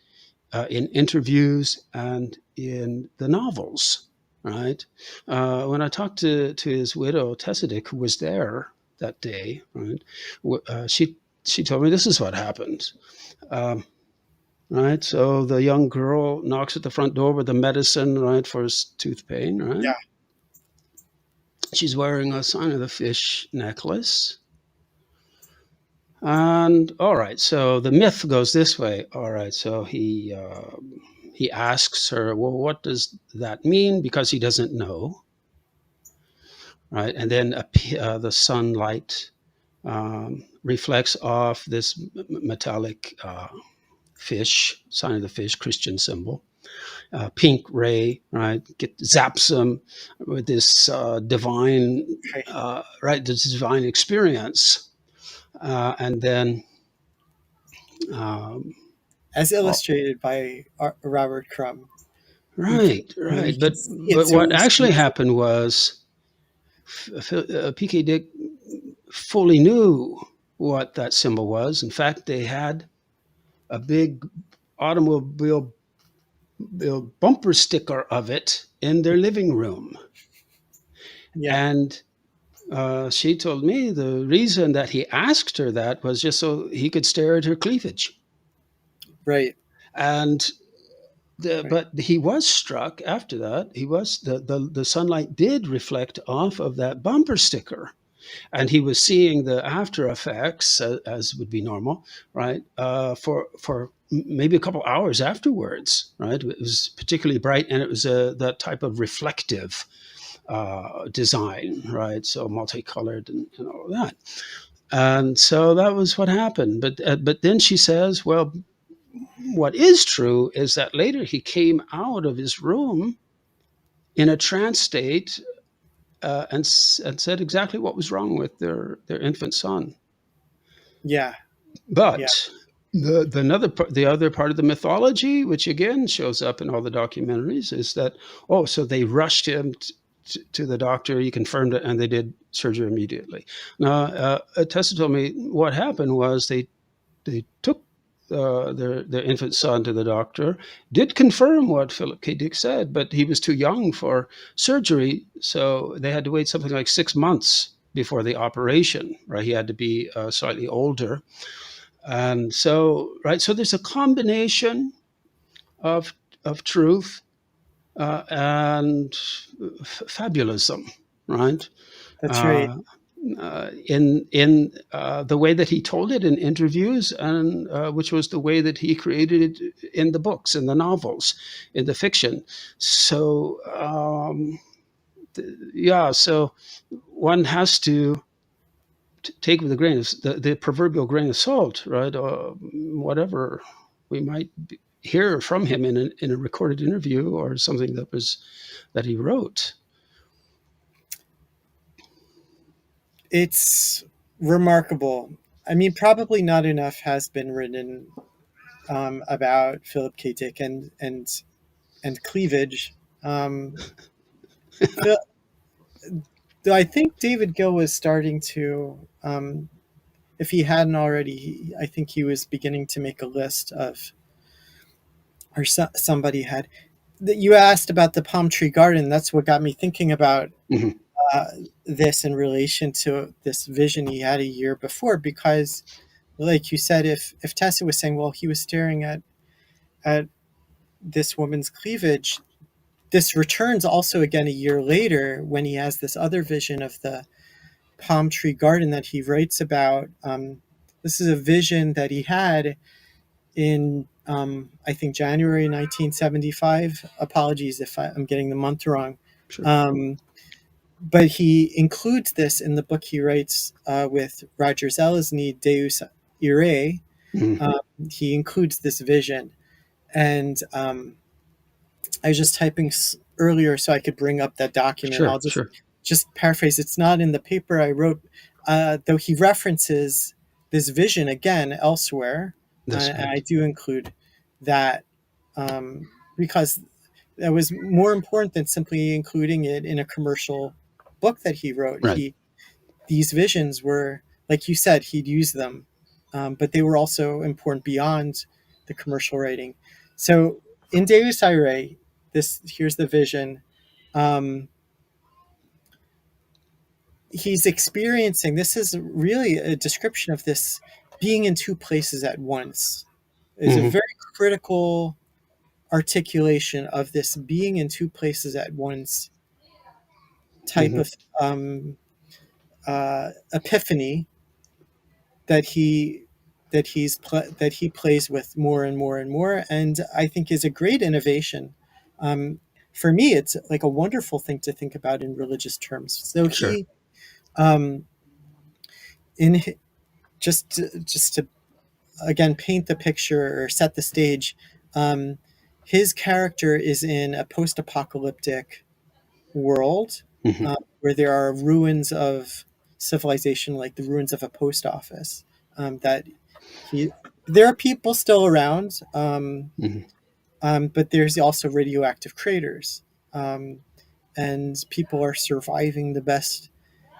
in interviews and in the novels, right? When I talked to his widow, Tessa Dick, who was there that day, right, she told me this is what happened. Um, right, so the young girl knocks at the front door with the medicine, right, for his tooth pain, right? Yeah, She's wearing a sign of the fish necklace. And all right, so the myth goes this way. All right, so he asks her, well, what does that mean? Because he doesn't know, right? And then the sunlight reflects off this metallic fish, sign of the fish, Christian symbol, pink ray, right? Zaps him with this divine, right. right? This divine experience, and then. Um, As oh, illustrated by Robert Crumb. right, We right. can But see it so what actually illustrated. happened was PK Dick fully knew what that symbol was. In fact, they had a big automobile bumper sticker of it in their living room. Yeah, And she told me the reason that he asked her that was just so he could stare at her cleavage. right, And right. but he was struck after that. He was the sunlight did reflect off of that bumper sticker, and he was seeing the after effects as would be normal, right? For maybe a couple hours afterwards, right? It was particularly bright, and it was that type of reflective, design, right? So multicolored and all of that. And so that was what happened. But then she says, well, what is true is that later he came out of his room in a trance state, and said exactly what was wrong with their infant son. Yeah. Yeah. But the other part of the mythology, which again shows up in all the documentaries, is that, oh, so they rushed him to the doctor. He confirmed it, and they did surgery immediately. Now, Tessa told me what happened was they took their infant son to the doctor, did confirm what Philip K. Dick said, but he was too young for surgery, so they had to wait something like 6 months before the operation. Right, he had to be slightly older, and so so there's a combination of truth and fabulism, right? That's right. Uh, in the way that he told it in interviews, and which was the way that he created it in the books, in the novels, in the fiction. So yeah, so one has to take with a grain of the proverbial grain of salt, right? Whatever we might hear from him in a recorded interview or something that he wrote. It's remarkable. I mean, probably not enough has been written about Philip K. Dick and cleavage. Phil, though I think David Gill was starting to, if he hadn't already, I think he was beginning to make a list of, or somebody had. You asked about the palm tree garden. That's what got me thinking about Mhm. uh, this in relation to this vision he had a year before, because, like you said, if Tessa was saying, well, he was staring at this woman's cleavage, this returns also again a year later when he has this other vision of the palm tree garden that he writes about. This is a vision that he had in, I think, January 1975. Apologies if I'm getting the month wrong. Sure. Um, but he includes this in the book he writes with Roger Zelazny, Deus Irae. Mhm. Um, he includes this vision. And I was just typing earlier so I could bring up that document. Sure. I'll Sure. just paraphrase. It's not in the paper I wrote, though he references this vision again elsewhere. That's And I right. do include that because that was more important than simply including it in a commercial book that he wrote. Right. These visions were, like you said, he'd use them, but they were also important beyond the commercial writing. So in Deus Irae, here's the vision. Um, he's experiencing, this is really a description of this being in two places at once. Is a Mhm. very critical articulation of this being in two places at once type Mhm. of epiphany that he plays with more and more and more, and I think is a great innovation. Um, for me, it's like a wonderful thing to think about in religious terms. So Sure. he, um, in just to again paint the picture or set the stage, um, his character is in a post-apocalyptic world Mhm. where there are ruins of civilization, like the ruins of a post office. That he, there are people still around, Mhm. but there's also radioactive craters, um, and people are surviving the best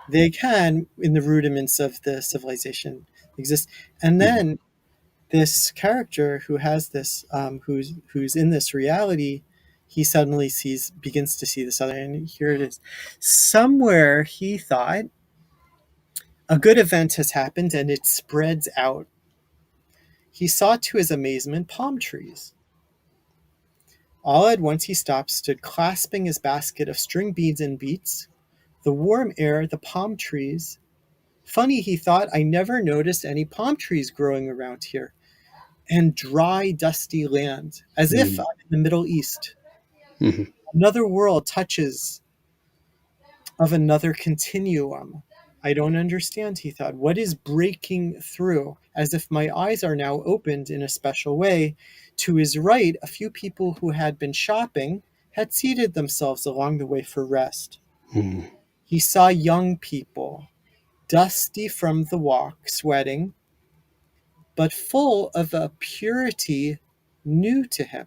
they can in the rudiments of the civilization that exists. And Mhm. then this character who has this, who's in this reality, he suddenly begins to see this other, and here it is. Somewhere he thought a good event has happened, and it spreads out. He saw to his amazement palm trees. All at once he stopped, stood clasping his basket of string beads and beets, the warm air, the palm trees. Funny, he thought, I never noticed any palm trees growing around here. And dry, dusty land, as if Mhm. I'm in the Middle East. Mhm. Another world touches of another continuum. I don't understand, he thought. What is breaking through? As if my eyes are now opened in a special way. To his right, a few people who had been shopping had seated themselves along the way for rest. Mm-hmm. He saw young people, dusty from the walk, sweating, but full of a purity new to him.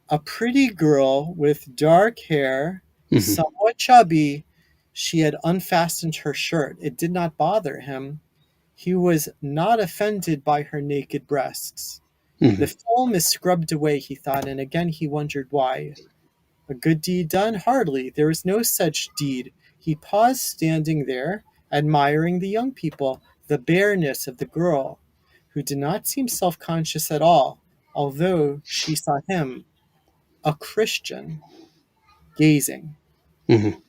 A pretty girl with dark hair, Mm-hmm. somewhat chubby, she had unfastened her shirt. It did not bother him. He was not offended by her naked breasts. The Mm-hmm. film is scrubbed away, he thought, and again he wondered why. A good deed done? Hardly. There is no such deed. He paused, standing there, admiring the young people, the bareness of the girl, who did not seem self conscious at all, although she saw him, a Christian, gazing. Mm-hmm.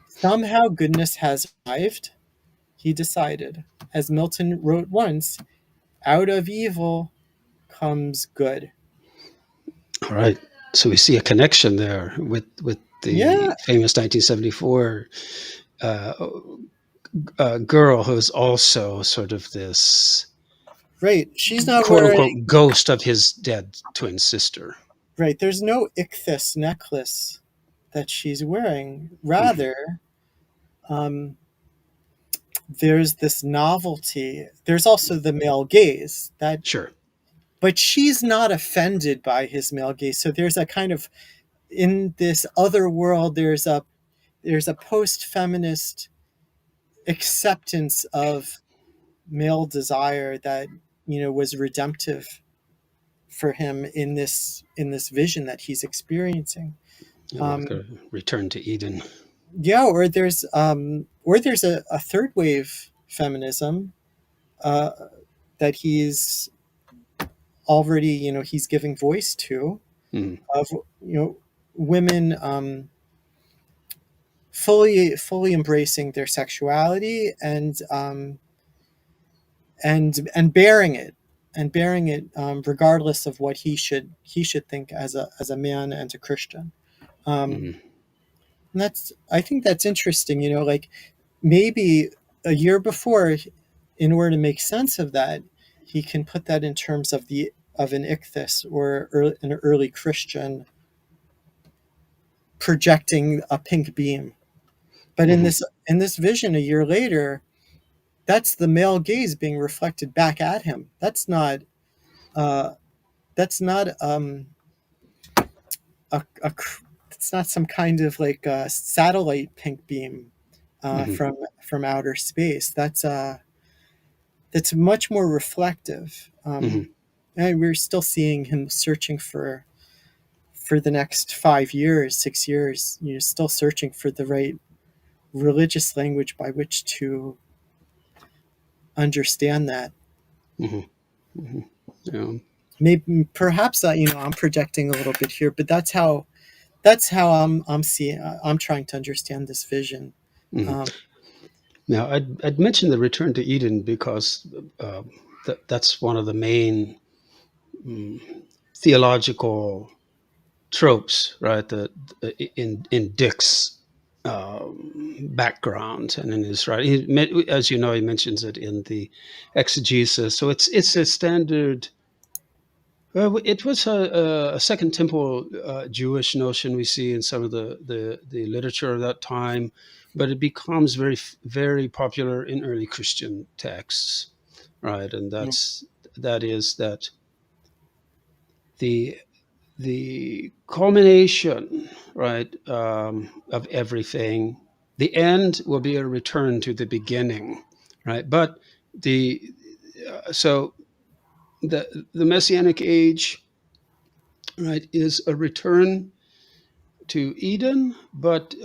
Somehow goodness has arrived, he decided. As Milton wrote once, out of evil comes good. All right. So we see a connection there with the Yeah, famous 1974 uh, girl who's also sort of this right. She's not quote wearing, unquote ghost of his dead twin sister. right. There's no ichthys necklace that she's wearing. Mm-hmm. Rather, um, there's this novelty. There's also the male gaze that, Sure. but she's not offended by his male gaze. So there's a kind of in this other world. There's a post-feminist acceptance of male desire that was redemptive for him in this vision that he's experiencing. You know, like Um, a return to Eden. yeah, or there's a third wave feminism uh, that he's giving voice to, Mm-hmm. of women fully embracing their sexuality and bearing it regardless of what he should think as a man and a Christian. um, Mm-hmm. and I think that's interesting. Like maybe a year before, in order to make sense of that, he can put that in terms of an ichthys or an early Christian projecting a pink beam. But in Mm-hmm. this vision a year later, that's the male gaze being reflected back at him. Uh, that's not a it's not some kind of like a satellite pink beam Mm-hmm. from outer space. That's much more reflective. Mm-hmm. And we're still seeing him searching for the next 5 years, 6 years. Still searching for the right religious language by which to understand that. Mm-hmm. Mm-hmm. Yeah. Maybe perhaps I'm projecting a little bit here, but that's how I'm seeing. I'm trying to understand this vision. Mm-hmm. Um, Now, I'd mentioned the return to Eden because uh, that's one of the main mm, theological tropes, right? In Dick's background and in his writing, as you know, he mentions it in the Exegesis. So it's a standard. It was a Second Temple Jewish notion we see in some of the literature of that time, but it becomes very popular in early Christian texts, right? And that is that the the culmination, right, of everything, the end will be a return to the beginning, right? But the so the Messianic age, right, is a return to Eden, but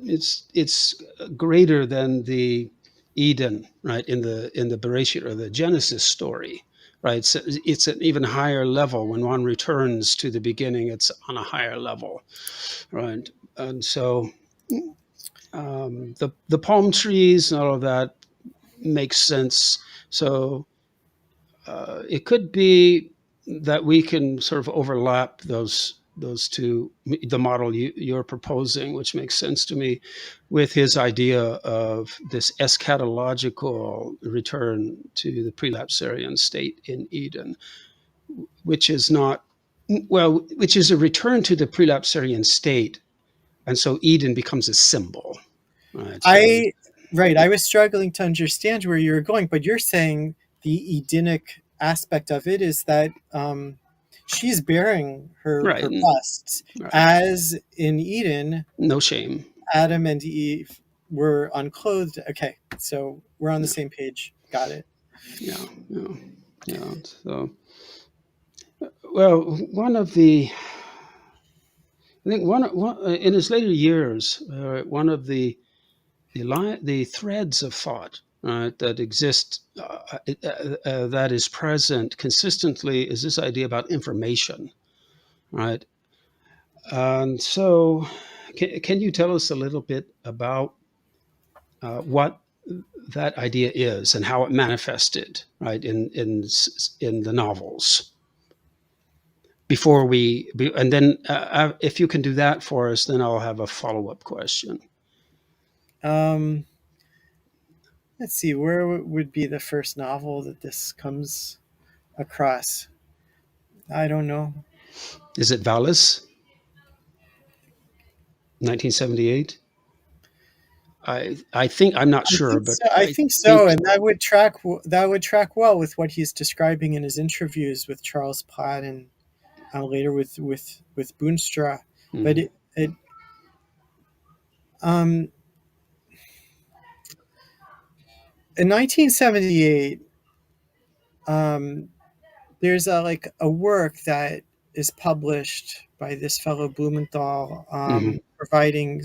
it's greater than the Eden, right, in the Bereshit or the Genesis story, right? So it's an even higher level. When one returns to the beginning, it's on a higher level, right? And so the palm trees and all of that makes sense. So it could be that we can sort of overlap those two, the model you're proposing, which makes sense to me, with his idea of this eschatological return to the prelapsarian state in Eden, which is not, well, which is a return to the prelapsarian state. And so Eden becomes a symbol, right? So, I was struggling to understand where you were going, but you're saying the Edenic aspect of it is that she's bearing right, her busts, right. as in Eden, No shame. Adam and Eve were unclothed. Okay, so we're on the Yeah, same page. Got it. yeah, yeah, yeah. So, well, one of the, I think one in his later years, one of the threads of thought that exist, that is present consistently, is this idea about information, right? And so, can you tell us a little bit about what that idea is and how it manifested, right, in the novels? Before and then if you can do that for us, then I'll have a follow-up question. Um, let's see, where would be the first novel that this comes across? I don't know. Is it Valis, 1978? I think, I'm not sure, but I I think so, think, and that would track well with what he's describing in his interviews with Charles Platt and later with Boonstra. But mhm, it um, in 1978, um, there's a work that is published by this fellow Blumenthal, mhm, providing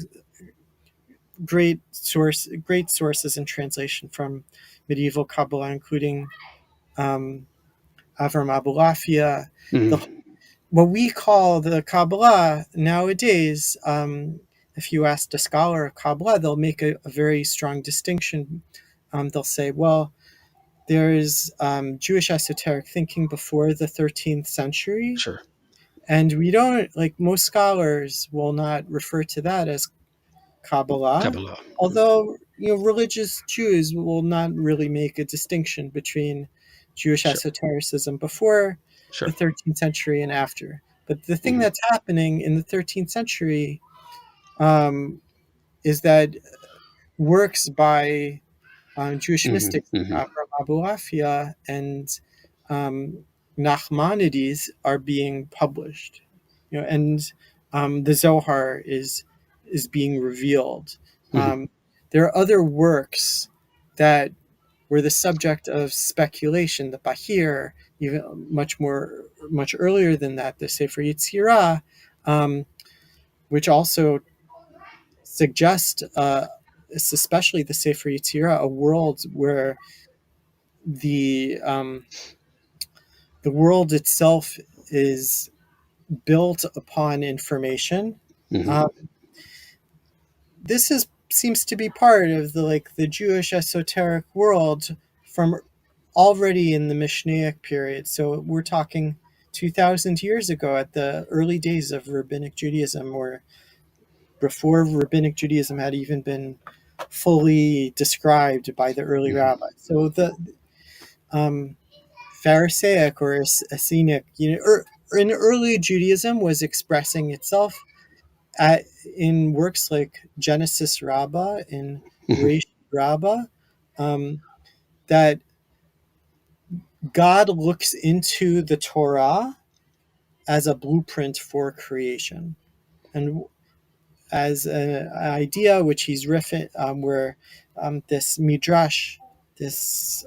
great sources and translation from medieval Kabbalah, including um, Avram Abulafia. The mhm, What we call the Kabbalah nowadays, if you ask a scholar of Kabbalah, they'll make a very strong distinction. They'll say, well, there is Jewish esoteric thinking before the 13th century, sure, and we don't, like, most scholars will not refer to that as Kabbalah, Kabbalah, although religious Jews will not really make a distinction between Jewish sure, esotericism before the sure, 13th century and after. But the thing mhm, that's happening in the 13th century um, is that works by Jewish mhm, mystics mhm, like Avraham Abulafia and um, Nachmanides are being published, and the Zohar is being revealed. mhm, Um, there are other works that were the subject of speculation. The Bahir, even much earlier than that, the Sefer Yetzirah, um, which also suggest, especially the Sefer Yetzirah, a world where the um, the world itself is built upon information. mhm, Um, this is seems to be part of the Jewish esoteric world from already in the Mishnaic period. So we're talking 2,000 years ago, at the early days of Rabbinic Judaism, or before Rabbinic Judaism had even been fully described by the early mhm, rabbis. So the um, Pharisaic or Essenic, in early Judaism, was expressing itself in works like Genesis Rabbah and mhm, Reish Rabbah, um, that God looks into the Torah as a blueprint for creation, and as an idea which he's riffing, where this midrash, this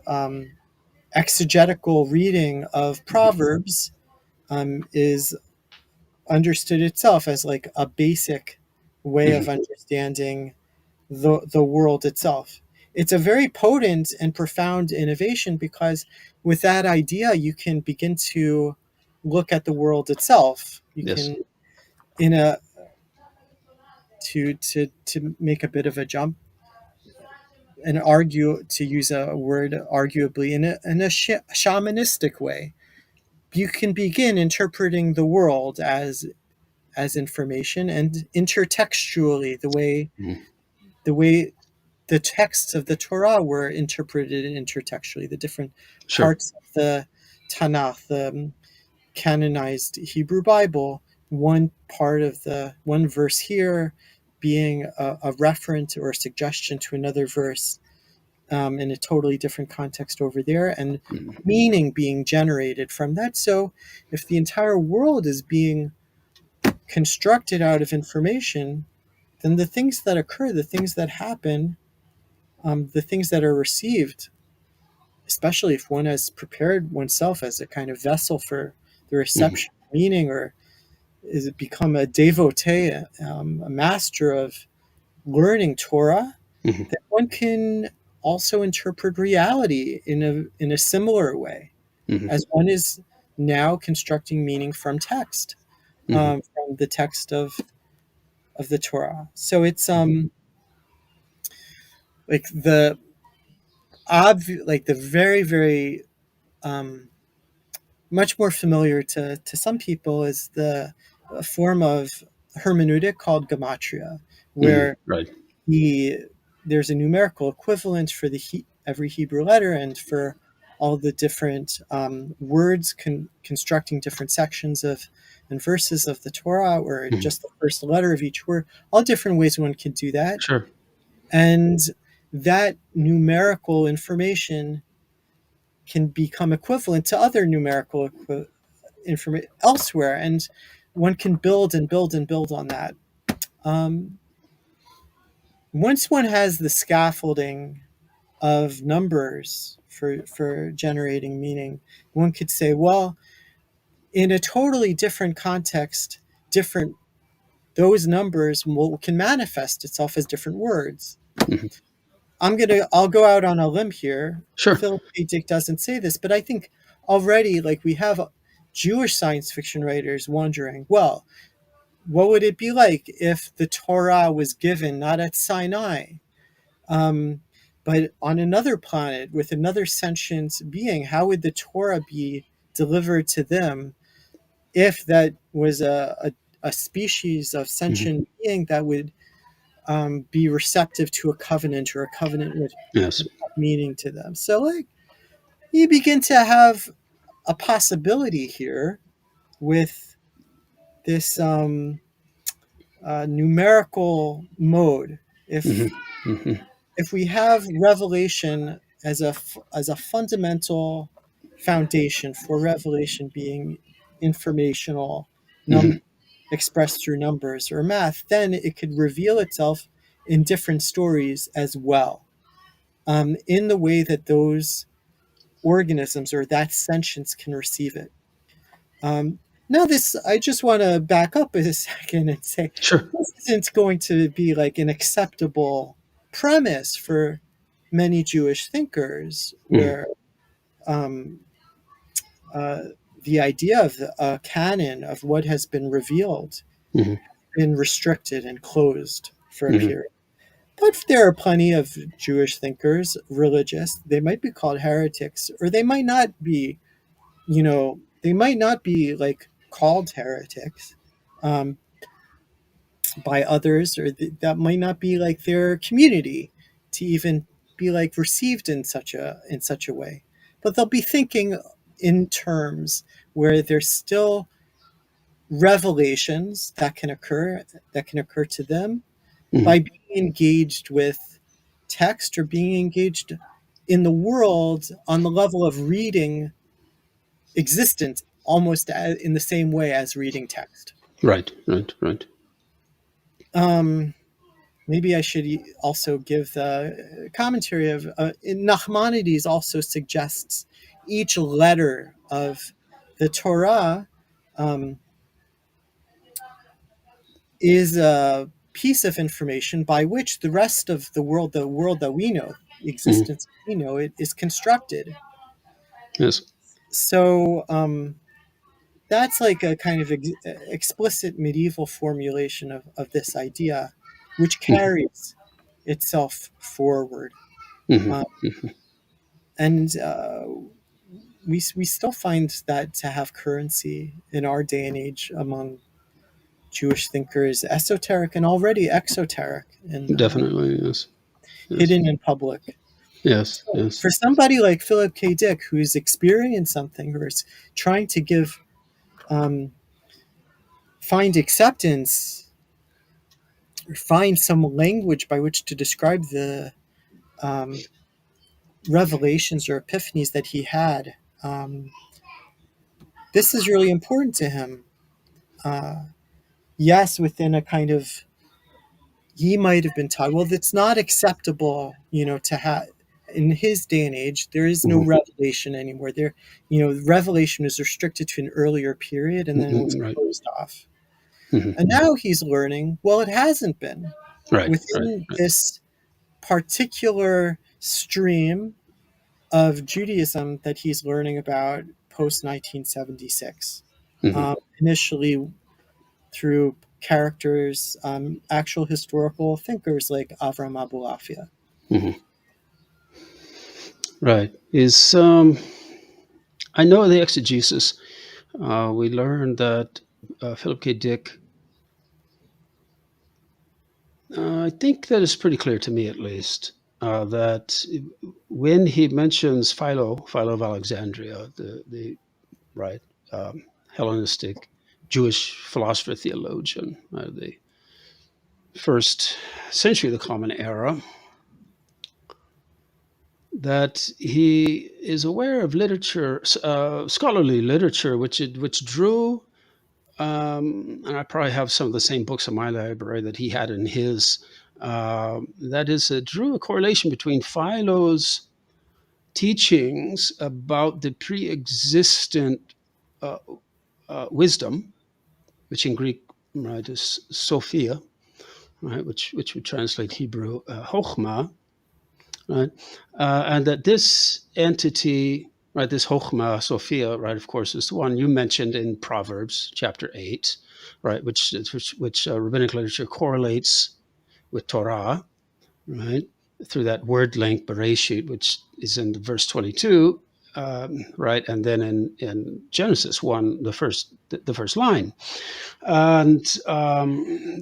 exegetical reading of Proverbs, is understood itself as like a basic way of mhm. understanding the world itself. It's a very potent and profound innovation, because with that idea you can begin to look at the world itself. You Yes. can, in a to make a bit of a jump and argue, to use a word, arguably in a shamanistic way, you can begin interpreting the world as as information, and intertextually, Mhm. the way the texts of the Torah were interpreted intertextually, the different Sure. parts of the Tanakh, the canonized Hebrew Bible, one part of the one verse here being a reference or a suggestion to another verse in a totally different context over there, and Mhm. meaning being generated from that. So if the entire world is being constructed out of information, then the things that occur, the things that happen, the things that are received, especially if one has prepared oneself as a kind of vessel for the Mhm. reception of meaning, or is it become a devotee, a master of learning Torah, Mhm. that one can also interpret reality in a similar way, Mhm. as one is now constructing meaning from text, Mhm. from the text of the Torah. So it's like like the very very um, much more familiar to some people is the a form of hermeneutic called gematria, Mhm. where Right. the there's a numerical equivalent for every Hebrew letter, and for all the different words constructing different sections of and verses of the Torah, or Mhm. just the first letter of each word. All different ways one can do that, Sure. and that numerical information can become equivalent to other numerical information elsewhere, and one can build and build and build on that. Um, Once one has the scaffolding of numbers for generating meaning, one could say, well, in a totally different context, different those numbers can manifest itself as different words. Mhm. I'll go out on a limb here. Sure. Philip K. Dick doesn't say this, but I think already, like, we have Jewish science fiction writers wondering, well, what would it be like if the Torah was given not at Sinai, um, but on another planet with another sentient being? How would the Torah be delivered to them if that was a species of Mhm. sentient being that would be receptive to a covenant, or a covenant Yes. would have meaning to them? So, like, you begin to have a possibility here with this numerical mode. Mhm. If Mhm. we have revelation as as a fundamental foundation for revelation being informational, Mhm. num expressed through numbers or math, then it could reveal itself in different stories as well, in the way that those organisms or that sentience can receive it. Um, Now, this, I just want to back up a second and say Sure. this isn't going to be like an acceptable premise for many Jewish thinkers, Mhm. where um, uh, the idea of a canon of what has been revealed Mhm. been restricted and closed for a Mhm. period. But there are plenty of Jewish thinkers, religious. They might be called heretics, or they might not be. They might not be like called heretics um, by others, or that might not be like their community to even be like received in such a way. But they'll be thinking in terms where there's still revelations that can occur to them Mhm. by being engaged with text, or being engaged in the world on the level of reading existence, almost in the same way as reading text. Right. Right. Right. Um, Maybe I should also give the commentary of Nachmanides also suggests each letter of the Torah um, is a piece of information by which the rest of the world that we know, the Mhm. existence we know, it is constructed. Yes. So that's like a kind of explicit medieval formulation of this idea, which Mhm. carries itself forward. Mhm. Um, and we still find that to have currency in our day and age among Jewish thinkers esoteric and already exoteric and Definitely, yes. Yes. hidden in public. Yes. So Yes. for somebody like Philip K. Dick, who's experienced something or is trying to um, find acceptance or find some language by which to describe the um, revelations or epiphanies that he had, this is really important to him. Uh, yes, within a kind of, he might have been taught, well, it's not acceptable, to have, in his day and age, there is no Mhm. revelation anymore. Revelation is restricted to an earlier period and then it was Right. closed off. Mhm. And now he's learning, well, it hasn't been. Right. Right. Within Right. this particular stream of Judaism that he's learning about post 1976, Mhm. initially through characters, actual historical thinkers like Avram Abulafia. Mhm. Right. Is I know the exegesis. We learned that Philip K. Dick. I think that is pretty clear to me, at least, that when he mentions Philo of Alexandria, the right Hellenistic Jewish philosopher theologian, the first century of the Common Era, that he is aware of literature, scholarly literature, which drew, and I probably have some of the same books in my library that he had in his. That is, drew a correlation between Philo's teachings about the pre-existent uh, wisdom, which in Greek, right, is Sophia, right, which would translate Hebrew Chokhmah, right? And that this entity, right, this Chokhmah, Sophia, right, of course, is the one you mentioned in Proverbs chapter 8, right, which rabbinic literature correlates with Torah, right, through that word link, Bereshit, which is in verse 22, right, and then in Genesis 1, the first line. And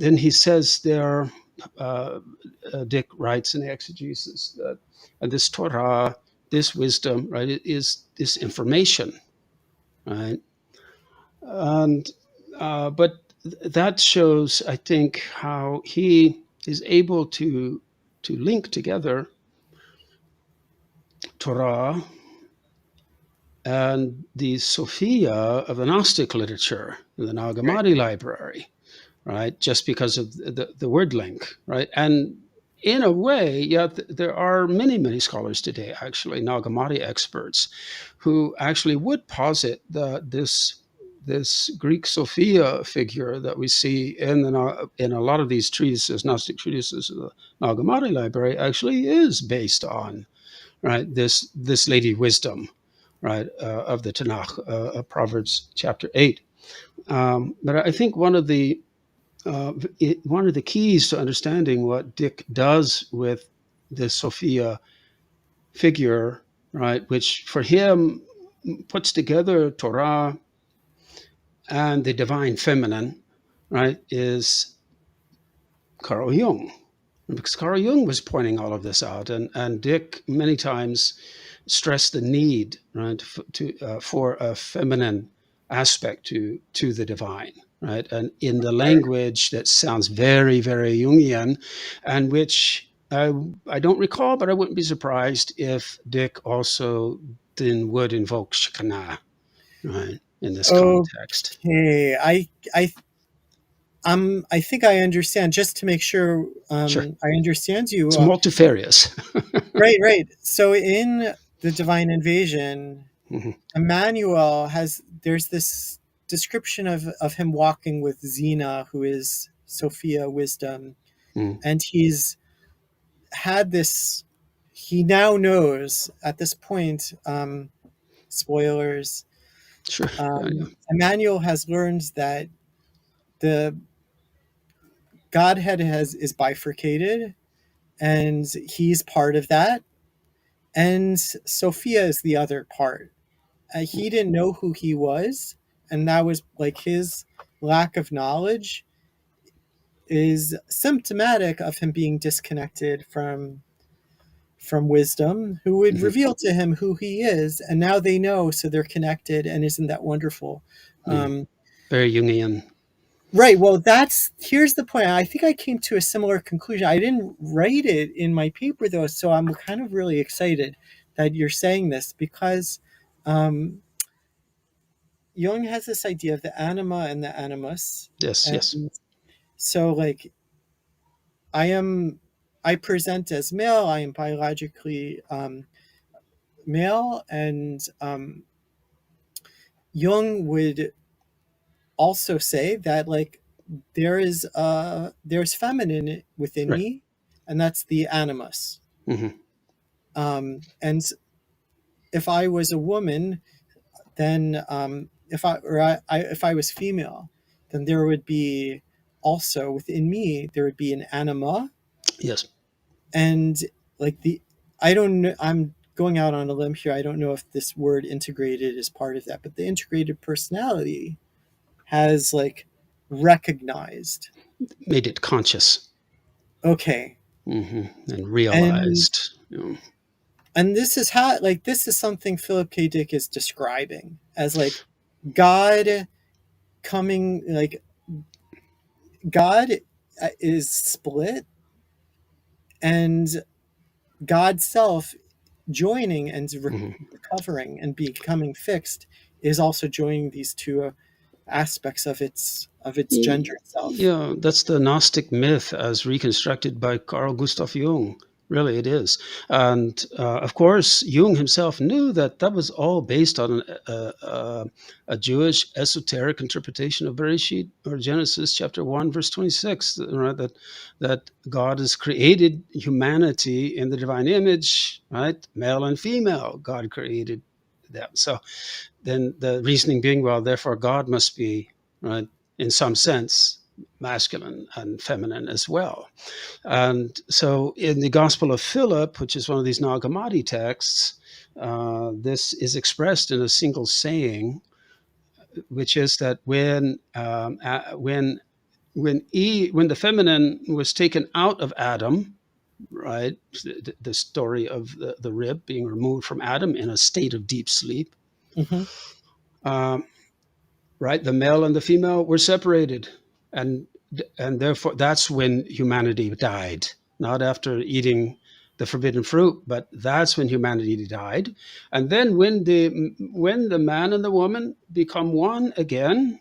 then he says there, uh, Dick writes in the exegesis that this Torah, this wisdom, right, it is this information, right? And but that shows, I think, how he is able to link together Torah and the Sophia of the Gnostic literature in the Nag Right. Hammadi library, right? Just because of the word link, right? And in a way, yeah, there are many scholars today, actually, Nag Hammadi experts, who actually would posit that this Greek Sophia figure that we see in a lot of these treatises, Gnostic treatises of the Nag Hammadi library, actually is based on, right, this Lady Wisdom, right, of the Tanakh, Proverbs chapter 8. But I think one of the keys to understanding what Dick does with the Sophia figure, right, which for him puts together Torah and the divine feminine, right, is Carl Jung. Because Carl Jung was pointing all of this out, and Dick many times stressed the need, right, for a feminine aspect to the divine, right, and in the language that sounds very Jungian, and which I don't recall, but I wouldn't be surprised if Dick also then would invoke Shekinah, right, in this context. Okay, I think I understand. Just to make sure Sure, I understand you. it's multifarious. Right. So in the Divine Invasion, Mhm, Emmanuel there's this description of him walking with Xena, who is Sophia wisdom, mhm. and he's had this. He now knows at this point. Spoilers. Sure, yeah. Emmanuel has learned that the Godhead is bifurcated, and he's part of that, and Sophia is the other part. He didn't know who he was, and that was like his lack of knowledge is symptomatic of him being disconnected from wisdom, who would reveal to him who he is, and now they know, so they're connected, and isn't that wonderful? Very Jungian. Right. Well, here's the point. I think I came to a similar conclusion. I didn't write it in my paper though, so I'm kind of really excited that you're saying this, because Jung has this idea of the anima and the animus. Yes, And yes. so like I present as male, I am biologically male, and Jung would also say that like there's feminine within Right. me, and that's the animus. And if I was a woman, then if I was female, then there would be also within me, there would be an anima. Yes. And like I don't know, I'm going out on a limb here, I don't know if this word integrated is part of that, but the integrated personality has like recognized, Made it conscious. okay, And realized. and this is how, like, this is something Philip K. Dick is describing as like God coming, like God is split, and God's self joining and recovering and becoming fixed is also joining these two aspects of its gender itself. Yeah, that's the Gnostic myth as reconstructed by Carl Gustav Jung. Really, it is. And of course, Jung himself knew that that was all based on a Jewish esoteric interpretation of Bereshit, or Genesis chapter 1, verse 26, right? That God has created humanity in the divine image, right? Male and female, God created them. So then the reasoning being, well, therefore God must be, right, in some sense, masculine and feminine as well. And so in the Gospel of Philip, which is one of these Nag Hammadi texts, this is expressed in a single saying, which is that when the feminine was taken out of Adam, right, the story of the rib being removed from Adam in a state of deep sleep, right, the male and the female were separated, and therefore that's when humanity died, not after eating the forbidden fruit, but that's when humanity died. And then when the man and the woman become one again,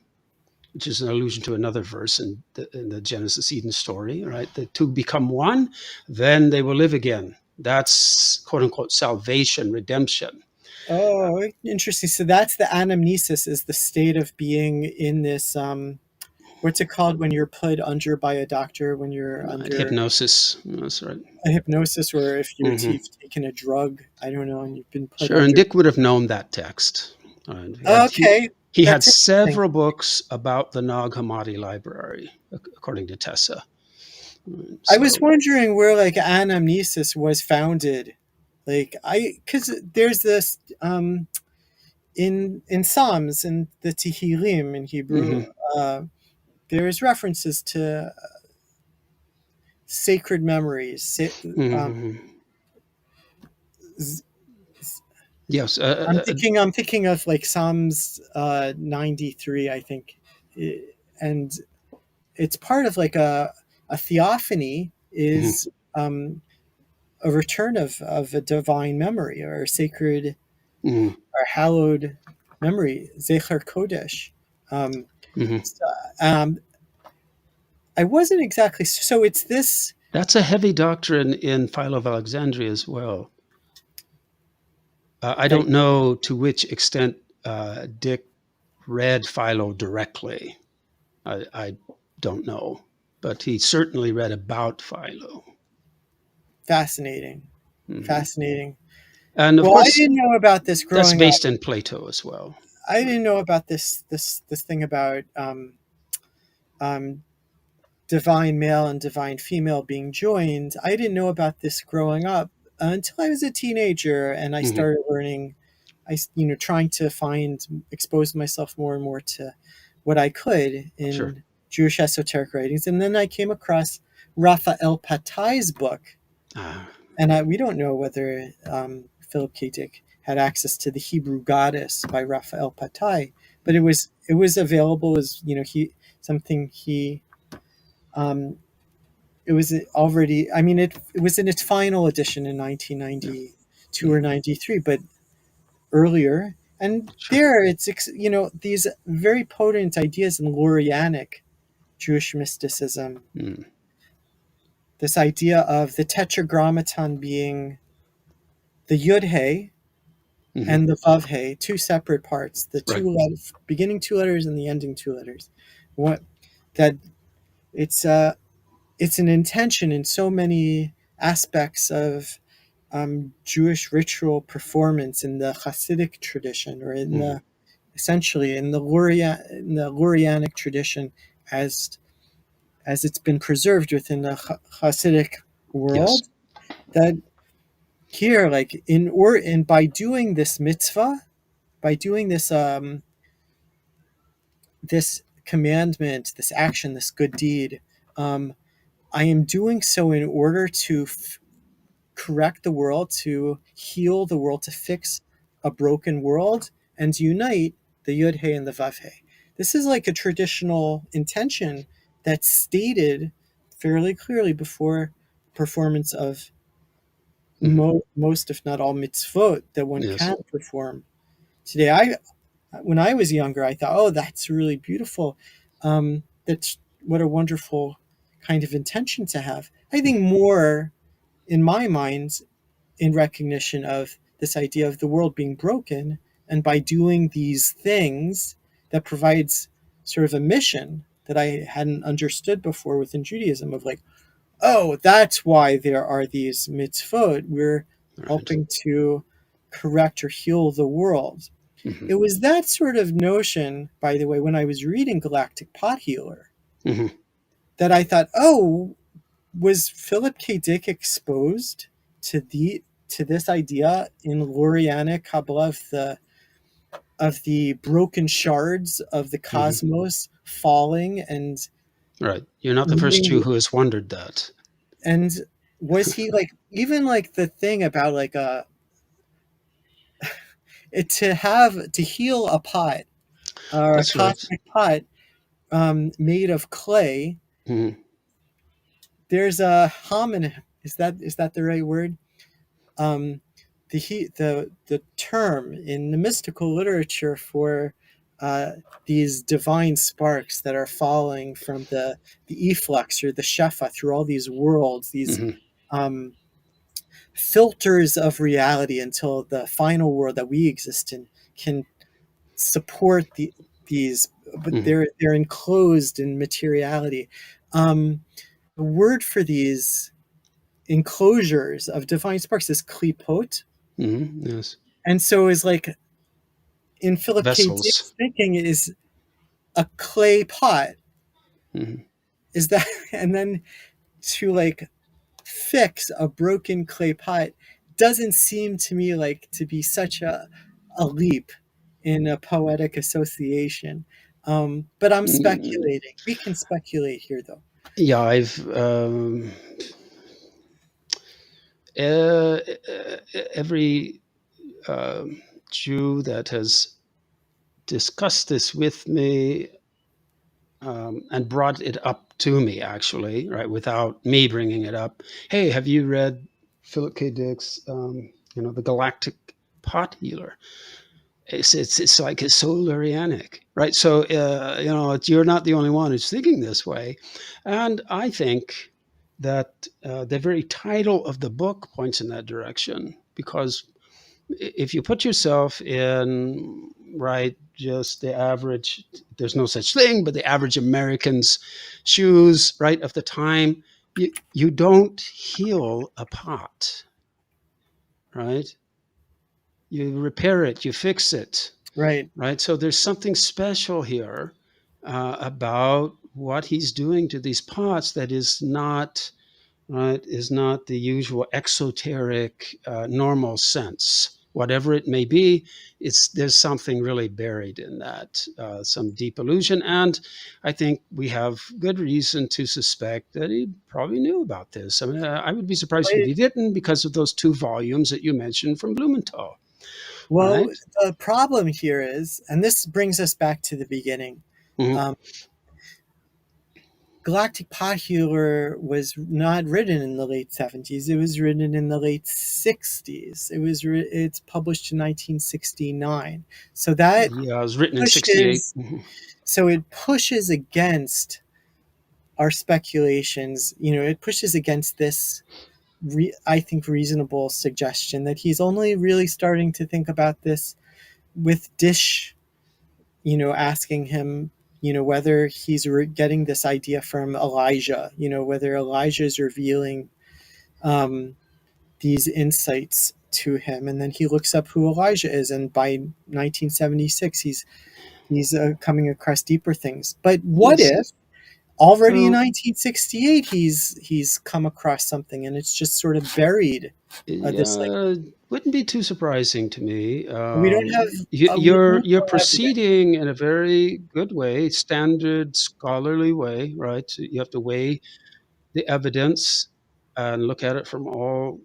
which is an allusion to another verse in the Genesis Eden story, right, the two become one, then they will live again. That's quote unquote salvation, redemption. Oh, interesting. So that's the anamnesis, is the state of being in this what's it called when you're put under by a doctor, when you're under hypnosis. That's right. a hypnosis, or if you've taken a drug, I don't know, and you've been put Sure, under. and Dick would have known that text. Okay. He had several books about the Nag Hammadi library, according to Tessa. So, I was wondering where like anamnesis was founded. Like because there's this in Psalms and the Tehillim in Hebrew, there's references to sacred memories. Yes, I'm thinking of like Psalms 93, I think, and it's part of like a theophany is a return of a divine memory, or a sacred or hallowed memory, Zecher Kodesh. I wasn't exactly, so it's this. That's a heavy doctrine in Philo of Alexandria as well. I don't know to which extent Dick read Philo directly. I don't know, but he certainly read about Philo. Fascinating. Fascinating. And of course, I didn't know about this growing up. That's based in Plato as well. I didn't know about this thing about divine male and divine female being joined. I didn't know about this growing up until I was a teenager, and I started learning. Trying to expose myself more and more to what I could in Jewish esoteric writings. And then I came across Raphael Patai's book, Ah, and we don't know whether Philip K. Dick had access to the Hebrew Goddess by Raphael Patai, but it was available as um, it was already. I mean, it was in its final edition in yeah. 1992 or Mm, 93, but earlier. And sure. there, it's these very potent ideas in Lurianic Jewish mysticism. Mm, This idea of the tetragrammaton being the Yud Hey hmm. and the Vav Hey, two separate parts, the Right. beginning two letters and the ending two letters. What that it's an intention in so many aspects of Jewish ritual performance in the Hasidic tradition, or in Hmm. the essentially in the Lurianic tradition, as it's been preserved within the Hasidic Yes. world. That here, like in by doing this mitzvah, by doing this commandment, this action, this good deed, um, I am doing so in order to correct the world, to heal the world, to fix a broken world, and to unite the Yud He and the Vav He. This is like a traditional intention that's stated fairly clearly before performance of Hmm. most, if not all, mitzvot that one Yes. can perform today. When I was younger, I thought, oh, that's really beautiful. That's what a wonderful kind of intention to have. I think more in my mind, in recognition of this idea of the world being broken, and by doing these things that provides sort of a mission that I hadn't understood before within Judaism, of like, oh, that's why there are these mitzvot. We're Right. helping to correct or heal the world. Hmm. It was that sort of notion, by the way, when I was reading Galactic Pot Healer, Hmm. that I thought, oh, was Philip K. Dick exposed to this idea in Lurianic Kabbalah of the broken shards of the Hmm. cosmos falling and Right. You're not the first meeting, Jew who has wondered that. and was he like, even like the thing about like to heal a pot, or a That's right. cosmic pot, made of clay. Hmm. There's a homonym. Is that the right word? Um, the term in the mystical literature for uh, these divine sparks that are falling from the efflux or the shefa through all these worlds, these Hmm. um, filters of reality, until the final world that we exist in can support these, but Hmm. they're enclosed in materiality. The word for these enclosures of divine sparks is klipot, Hmm. Yes. and so is like in Philip K. Vessels. Dick's thinking is a clay pot. Hmm. Is that and then to like fix a broken clay pot doesn't seem to me like to be such a leap in a poetic association. But I'm speculating. We can speculate here, though. Yeah, I've uh, every Jew that has discussed this with me and brought it up to me, actually, right, without me bringing it up. Hey, have you read Philip K. Dick's, The Galactic Pot Healer? It's like it's so Lurianic, right? So you're not the only one who's thinking this way, and I think that the very title of the book points in that direction, because if you put yourself in, right, just the average, there's no such thing, but the average American's shoes, right, of the time, you don't heal a pot, right? You repair it, you fix it, Right, right? So there's something special here about what he's doing to these pots that is not, right, is not the usual exoteric normal sense. whatever it may be, there's something really buried in that, some deep illusion. And I think we have good reason to suspect that he probably knew about this. I mean, I would be surprised if he didn't, because of those 2 volumes that you mentioned from Blumenthal, Well, right? the problem here is, and this brings us back to the beginning. Mm-hmm. Um, Galactic Popular was not written in the late 70s. It was written in the late 60s. It's published in 1969. So that Yeah, it was written in 68. pushes Mm-hmm. so it pushes against our speculations. It pushes against this I think reasonable suggestion that he's only really starting to think about this with Dish, asking him, whether he's getting this idea from Elijah, whether Elijah is revealing these insights to him. And then he looks up who Elijah is. And by 1976, he's coming across deeper things. But what Yes. if already in Well, 1968 he's come across something and it's just sort of buried? This like yeah, wouldn't be too surprising to me. we don't have we You're no evidence. proceeding in a very good way, standard scholarly way, right? You have to weigh the evidence and look at it from all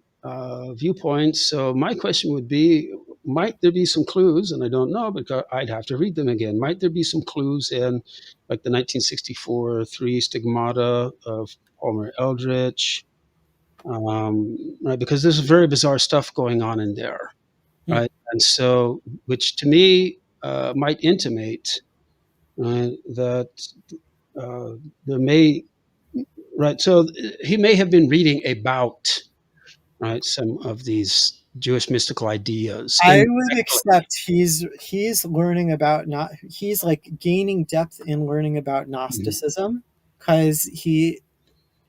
viewpoints. So my question would be, might there be some clues? And I don't know, because I'd have to read them again. Might there be some clues in, like, the 1964 Three Stigmata of Palmer Eldritch? Right, because there's very bizarre stuff going on in there, Hmm. right? And so, which to me might intimate, right, that there may, right. So he may have been reading about, right, some of these Jewish mystical ideas I would indirectly. accept he's learning about not he's like gaining depth in learning about Mhm. Gnosticism because But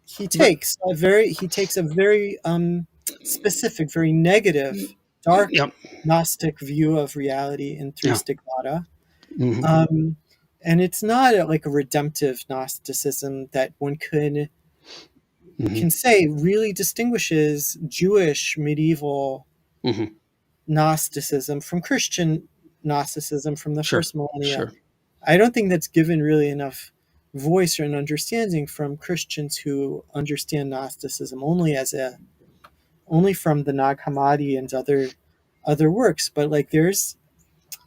he takes a very specific, very negative, dark yeah, Gnostic view of reality in Three yeah, Stigmata. hmm, Um, and it's not like a redemptive Gnosticism that one hmm, can say really distinguishes Jewish medieval hmm, Gnosticism from Christian Gnosticism from the sure, first millennia. sure, I don't think that's given really enough voice or an understanding from Christians who understand Gnosticism only from the Nag Hammadi and other works. But like there's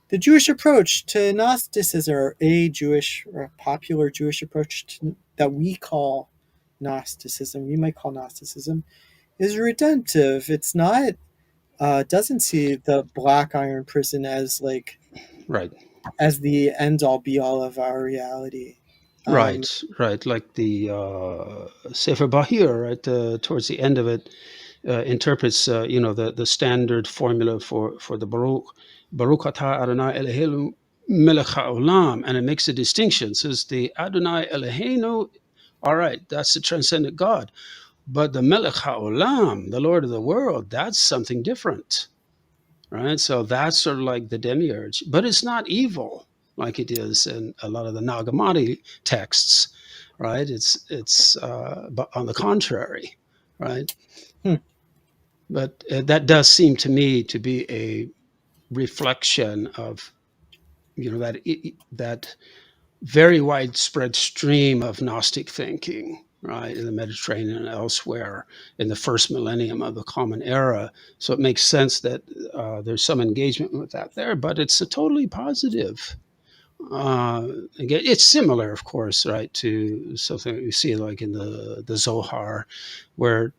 the Jewish approach to Gnosticism, or a Jewish or a popular Jewish approach that we call Gnosticism, you might call Gnosticism, is redemptive. It's not doesn't see the black iron prison as like right. as the end all be all of our reality. Um, Right, right. Like the Sefer Bahir, right, towards the end of it, interprets, the standard formula for the Baruch atah Adonai Eloheinu melech haolam, and it makes a distinction. It says the Adonai Eloheinu, all right, that's the transcendent God, but the melech haolam, the Lord of the world, that's something different, right? So that's sort of like the demiurge, but it's not evil like it is in a lot of the Nag Hammadi texts, right? But on the contrary, right? hmm. But that does seem to me to be a reflection of, that very widespread stream of Gnostic thinking, right, in the Mediterranean and elsewhere in the first millennium of the Common Era. So it makes sense that there's some engagement with that there, but it's a totally positive. Again, it's similar, of course, right, to something you see like in the Zohar, where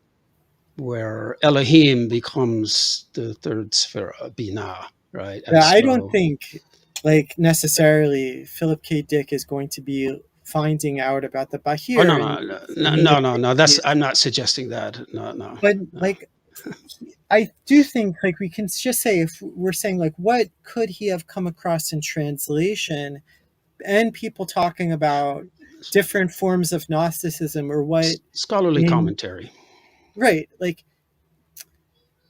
Elohim becomes the third Sphera, Binah, right, and Yeah, I don't so. think like necessarily Philip K. Dick is going to be finding out about the Oh, no, Bahir and no, no, meaning no, it no, no. is, I'm not suggesting that. No, no, but no. like I do think like we can just say if we're saying like what could he have come across in translation and people talking about different forms of Gnosticism or what Scholarly in commentary. right like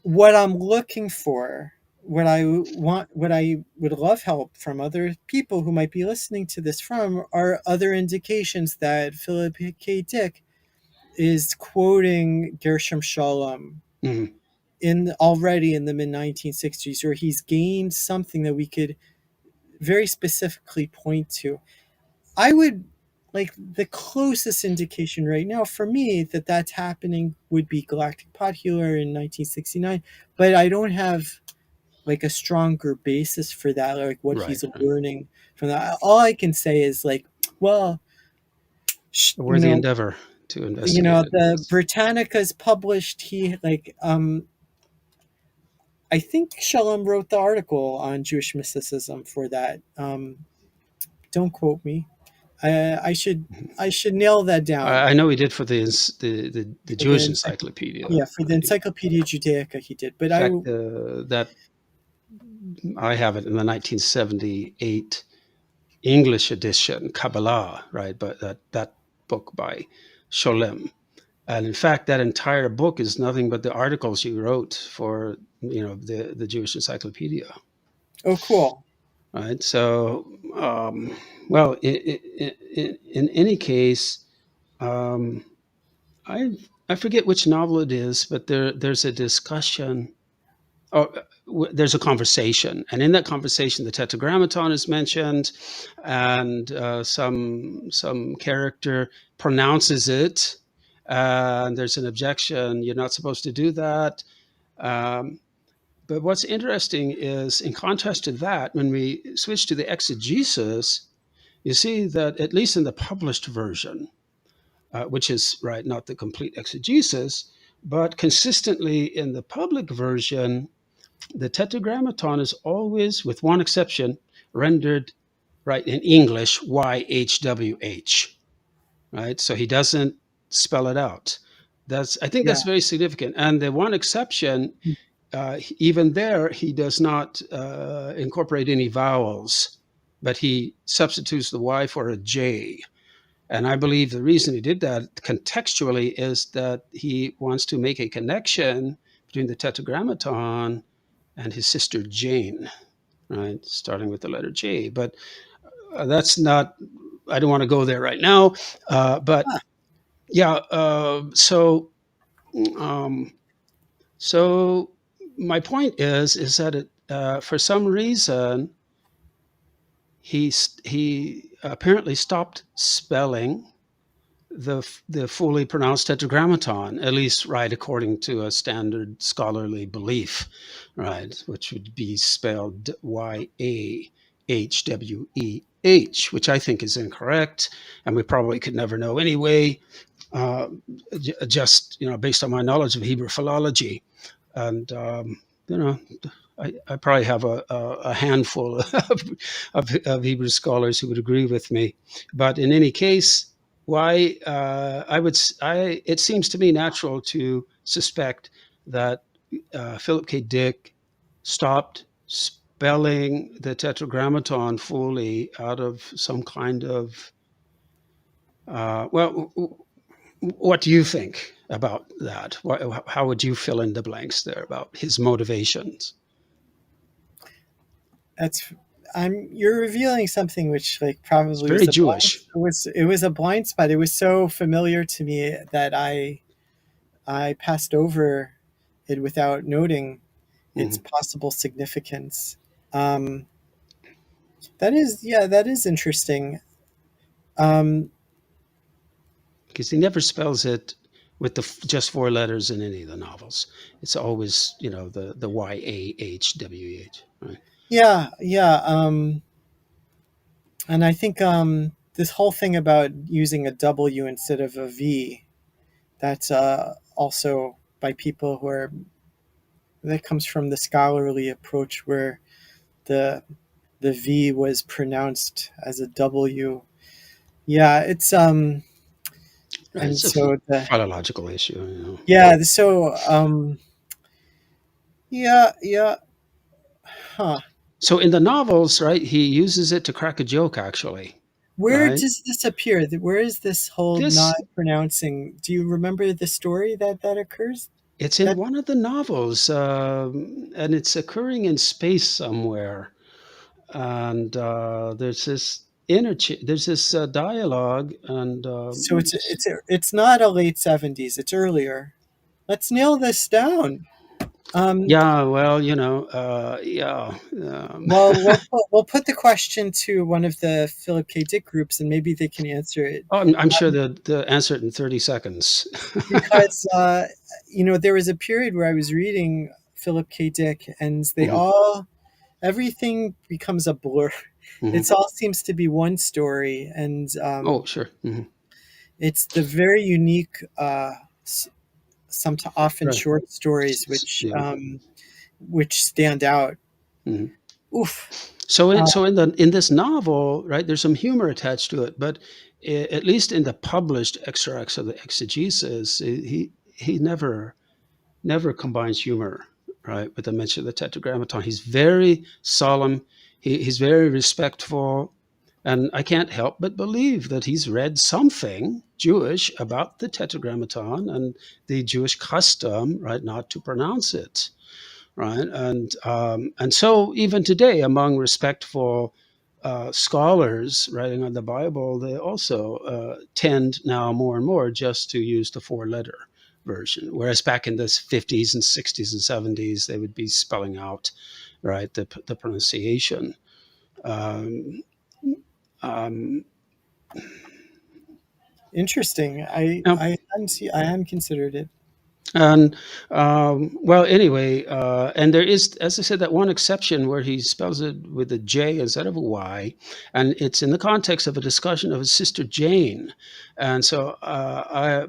what I'm looking for, what I want, what I would love help from other people who might be listening to this from are other indications that Philip K. Dick is quoting Gershom Shalom Mhm. already in the mid 1960s, or he's gained something that we could very specifically point to. I would like the closest indication right now for me that that's happening would be Galactic Pod Healer in 1969, but I don't have like a stronger basis for that, like what Right. he's learning from that. All I can say is like, well, A you worthy know, endeavor to investigate it. the Yes. Britannica's published. He like I think Shalom wrote the article on Jewish mysticism for that. Don't quote me. I should nail that down. I know he did for the For the Jewish Encyclopedia. yeah, for the Encyclopedia Judaica he did. In But fact, that I have it in the 1978 English edition, Kabbalah, right? But that book by Sholem. And in fact, that entire book is nothing but the articles he wrote for the Jewish Encyclopedia, oh, cool. right? So, well, in any case, um, I forget which novel it is, but there's a discussion. Oh, there's a conversation, and in that conversation, the Tetragrammaton is mentioned, and some character pronounces it, and there's an objection. You're not supposed to do that. Um, but what's interesting is, in contrast to that, when we switch to the exegesis, you see that at least in the published version, which is right, not the complete exegesis, but consistently in the public version, the Tetragrammaton is always, with one exception, rendered right in English YHWH, right? So he doesn't spell it out. I think Yeah. that's very significant. And the one exception, even there, he does not incorporate any vowels, but he substitutes the Y for a J. And I believe the reason he did that contextually is that he wants to make a connection between the Tetragrammaton and his sister Jane, right? Starting with the letter J. But that's not, I don't want to go there right now. But Huh. yeah, um, so my point is that for some reason, he apparently stopped spelling the fully pronounced tetragrammaton, at least right according to a standard scholarly belief, right, which would be spelled YAHWEH, which I think is incorrect, and we probably could never know anyway, uh, just based on my knowledge of Hebrew philology, and you know. I probably have a handful of Hebrew scholars who would agree with me, but in any case, why it seems to me natural to suspect that Philip K. Dick stopped spelling the Tetragrammaton fully out of some kind of well, what do you think about that? How would you fill in the blanks there about his motivations? That's you're revealing something which like It's probably very was a blind Jewish. it was a blind spot. It was so familiar to me that I passed over it without noting its Mhm. possible significance. Um, that is interesting. Um, Because he never spells it with just four letters in any of the novels. It's always the YAHWH, right? yeah, yeah. And I think this whole thing about using a W instead of a V, that's also by people who are that comes from the scholarly approach where the the V was pronounced as a W. Yeah, it's Right. and It's a so the philological issue. yeah, so yeah, yeah, huh. So in the novels, right, he uses it to crack a joke, actually, Where right? does this appear? Where is this whole not This pronouncing? Do you remember the story that occurs? It's in That one of the novels, and it's occurring in space somewhere. And there's this dialogue, and so it's not a late 70s. It's earlier. Let's nail this down. Yeah, well, yeah. Well, we'll put the question to one of the Philip K. Dick groups, and maybe they can answer it. Oh, I'm sure the answer it in 30 seconds. Because there was a period where I was reading Philip K. Dick, and they Mhm, all everything becomes a blur. mhm. It all seems to be one story, and Oh, sure. Mhm. it's the very unique, some often Right. short stories Yeah. which stand out. Mhm. Oof. So Uh, in this novel, right, there's some humor attached to it, but at least in the published extracts of the Exegesis, he never combines humor, right, with the mention of the Tetragrammaton. He's very solemn. He's very respectful, and I can't help but believe that he's read something Jewish about the Tetragrammaton and the Jewish custom, right, not to pronounce it, right, and so even today, among respectful scholars writing on the Bible, they also tend now more and more just to use the four-letter version, whereas back in the 50s and 60s and 70s, they would be spelling out, right, the pronunciation. Um, um, Interesting. I now, I hadn't considered it. And well, anyway, and there is, as I said, that one exception where he spells it with a J instead of a Y, and it's in the context of a discussion of his sister Jane. And so,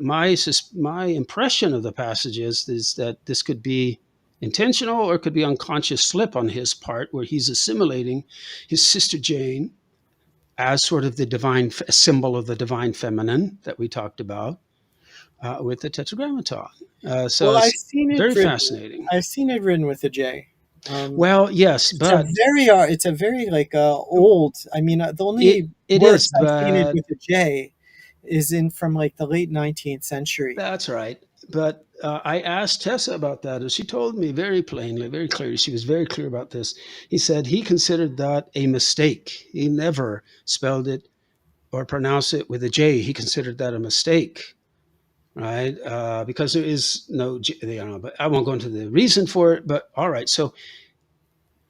my impression of the passage is that this could be intentional or it could be unconscious slip on his part, where he's assimilating his sister Jane as sort of the divine symbol of the divine feminine that we talked about with the Tetragrammaton. So Well, it's very fascinating. I've seen it written with a J. Well, yes, but It's a very like old. I mean, the only it works is, I've seen it but with a J is in from like the late 19th century. that's right. But I asked Tessa about that, and she told me very plainly, very clearly. She was very clear about this. He said he considered that a mistake. He never spelled it or pronounced it with a J. He considered that a mistake, right? Because there is no, but I won't go into the reason for it. But all right, so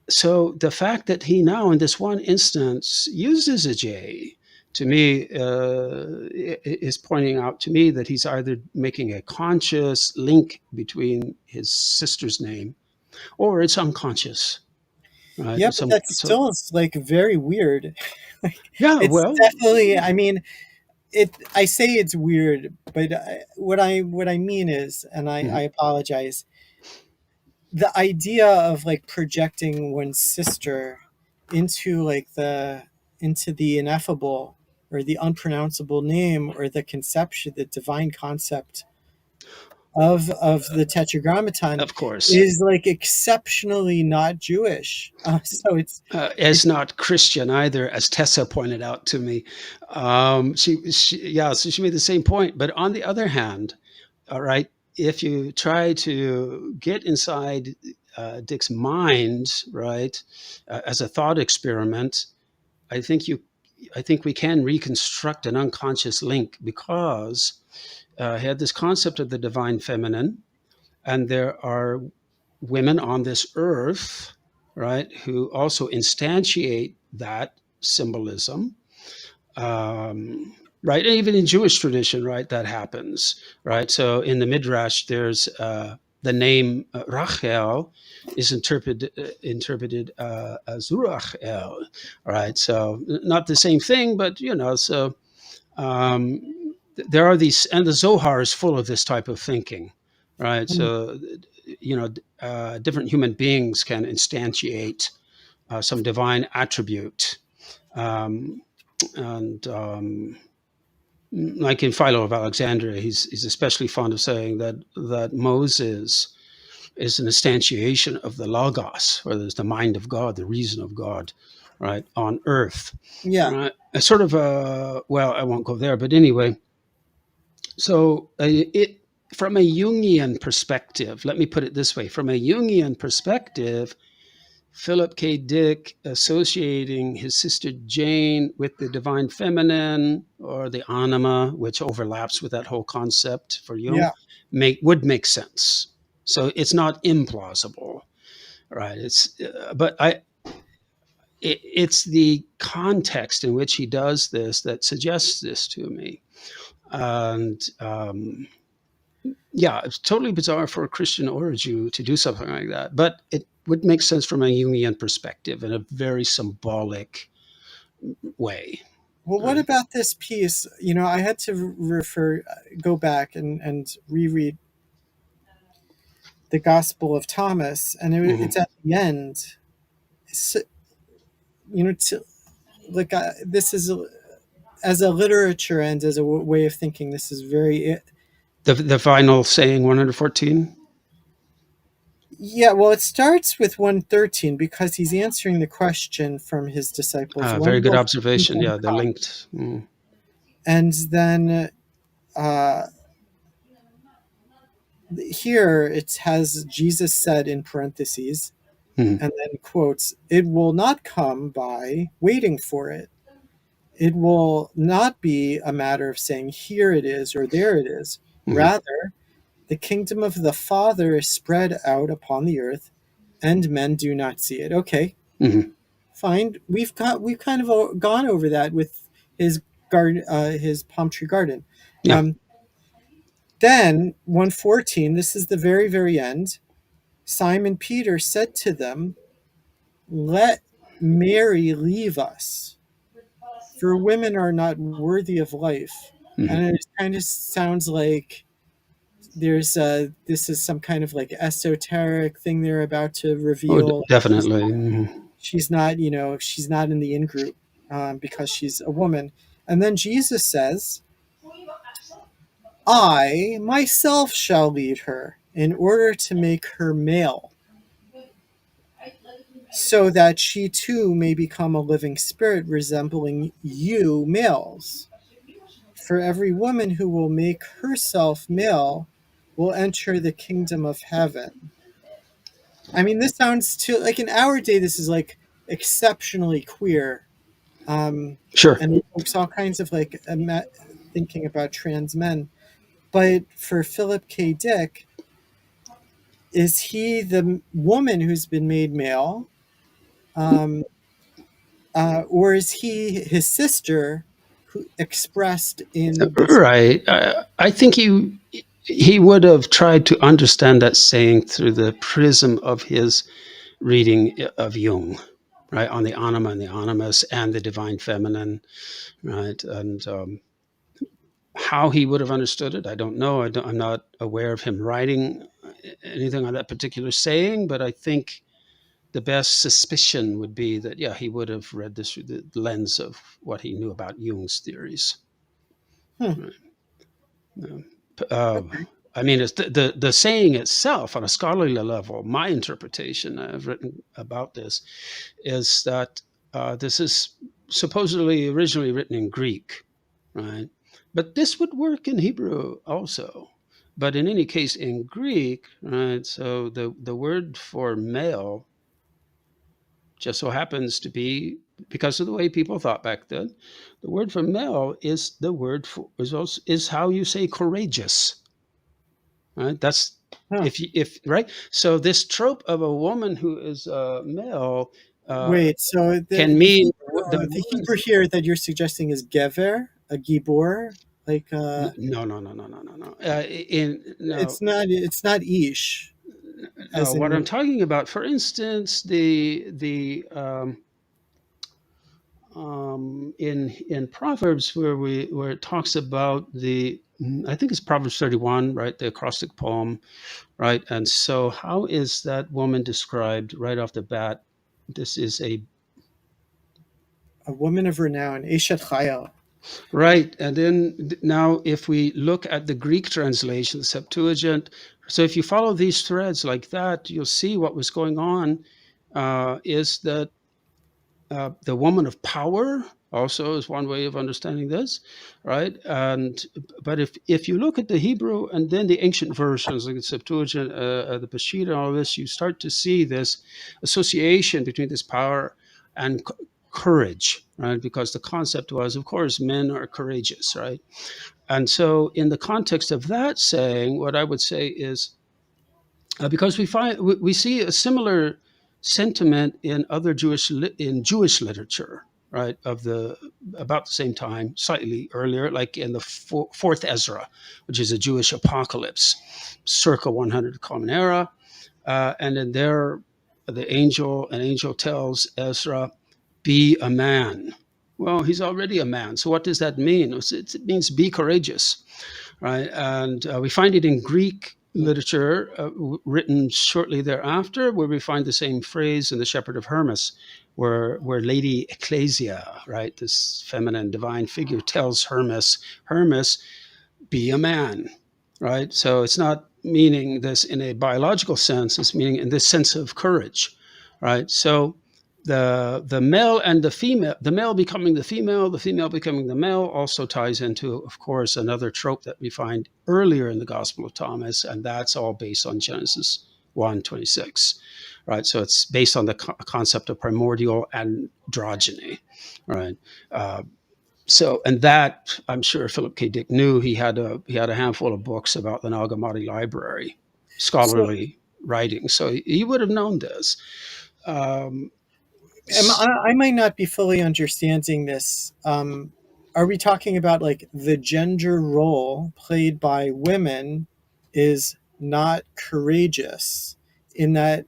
the fact that he now in this one instance uses a J, to me, is pointing out to me that he's either making a conscious link between his sister's name or it's unconscious, right? Yeah, There's but some, that still is like very weird. Like yeah, it's well, definitely. I mean, it. I say it's weird, but what I mean is, and I mhm. apologize. The idea of like projecting one's sister into into the ineffable or the unpronounceable name or the conception, the divine concept of the tetragrammaton Of course, is like exceptionally not Jewish. So it's it's not Christian either, as Tessa pointed out to me. Yeah, so she made the same point. But on the other hand, all right, if you try to get inside Dick's mind, right, as a thought experiment, I think you, I think we can reconstruct an unconscious link because he had this concept of the divine feminine, and there are women on this earth, right, who also instantiate that symbolism, right? And even in Jewish tradition, right, that happens, right? So in the Midrash, there's the name Rachel is interpreted as Ruachel, right? So not the same thing, but so there are these, and the Zohar is full of this type of thinking, right? So different human beings can instantiate some divine attribute. Um, and like in Philo of Alexandria, he's especially fond of saying that Moses is an instantiation of the Logos, or there's the mind of God, the reason of God, right, on earth. yeah. Right? A sort of well, I won't go there, but anyway, so it from a Jungian perspective, let me put it this way: from a Jungian perspective, Philip K. Dick associating his sister Jane with the divine feminine or the anima, which overlaps with that whole concept for Jung, Yeah. would make sense. So it's not implausible, right? It's the context in which he does this that suggests this to me. And yeah, it's totally bizarre for a Christian or a Jew to do something like that, but it would make sense from a Jungian perspective in a very symbolic way. Well, what Right. about this piece? You know, I had to go back and reread the Gospel of Thomas, and Mhm. it's at the end. So, you know, like this is as a literature and as a way of thinking. This is very The final saying 114. yeah. Well, it starts with 113 because he's answering the question from his disciples. Very When good will the observation. kingdom Yeah, they're come? linked. Mm. And then uh, here it has Jesus said in parentheses, Mhm. and then quotes, "It will not come by waiting for it. It will not be a matter of saying, here it is or there it is. Mhm. Rather, the kingdom of the Father is spread out upon the earth, and men do not see it." Okay, Mhm. fine. We've kind of gone over that with his garden, his palm tree garden. Yeah. Um, then 114. This is the very very end. Simon Peter said to them, "Let Mary leave us, for women are not worthy of life." Mhm. And it kind of sounds like this is some kind of like esoteric thing they're about to Oh, reveal. definitely. Mhm. She's not, she's not in the in group because she's a woman. And then Jesus says, "I myself shall lead her in order to make her male, so that she too may become a living spirit resembling you males. For every woman who will make herself male will enter the kingdom of heaven." I mean, this sounds to like in our day, this is like exceptionally queer. Um, Sure. and it evokes all kinds of like thinking about trans men. But for Philip K. Dick, is he the woman who's been made male? Um, or is he his sister who expressed in this? Right. I think he would have tried to understand that saying through the prism of his reading of Jung, right, on the anima and the animus and the divine feminine, right, and how he would have understood it, I don't know. I'm not aware of him writing anything on that particular saying, but I think the best suspicion would be that, yeah, he would have read this through the lens of what he knew about Jung's theories. Hmm, Right. Uh, okay. I mean, it's the saying itself on a scholarly level. My interpretation, I've written about this, is that this is supposedly originally written in Greek, right? But this would work in Hebrew also. But in any case, in Greek, right? So the word for male just so happens to be, because of the way people thought back then, the word for male is the word for is how you say courageous, right? That's Huh. if right. So this trope of a woman who is male Wait, so can the mean the Hebrew, the woman. Hebrew here that you're suggesting is gever, a gibor, like No, no, no, no, no, no, no. In no, it's not ish, no. as What I'm in talking about, for instance, the in Proverbs where it talks about I think it's Proverbs 31, right, the acrostic poem, right, and so how is that woman described right off the bat? This is a a woman of renown, Eshet Chayil. right, and then now if we look at the Greek translation, the Septuagint, so if you follow these threads like that, you'll see what was going on is that the woman of power also is one way of understanding this, right? And but if you look at the Hebrew and then the ancient versions like the Septuagint, the Peshitta, and all this, you start to see this association between this power and courage, right? Because the concept was, of course, men are courageous, right? And so, in the context of that saying, what I would say is because we see a similar sentiment in other Jewish literature, right? About the same time, slightly earlier, like in the fourth Ezra, which is a Jewish apocalypse, circa 100 Common Era, and in there, an angel tells Ezra, "Be a man." Well, he's already a man. So what does that mean? It means be courageous, right? And we find it in Greek literature written shortly thereafter, where we find the same phrase in the Shepherd of Hermas, where Lady Ecclesia, right, this feminine divine figure, tells Hermas, be a man, right? So it's not meaning this in a biological sense, it's meaning in this sense of courage, right? So the male and the female, the male becoming the female becoming the male, also ties into, of course, another trope that we find earlier in the Gospel of Thomas, and that's all based on Genesis 1:26, right? So it's based on the concept of primordial androgyny, right? So, and that I'm sure Philip K. Dick knew. He had a handful of books about the Nag Hammadi library, So scholarly writing. So he would have known this. Um, I might not be fully understanding this. Are we talking about like the gender role played by women is not courageous in that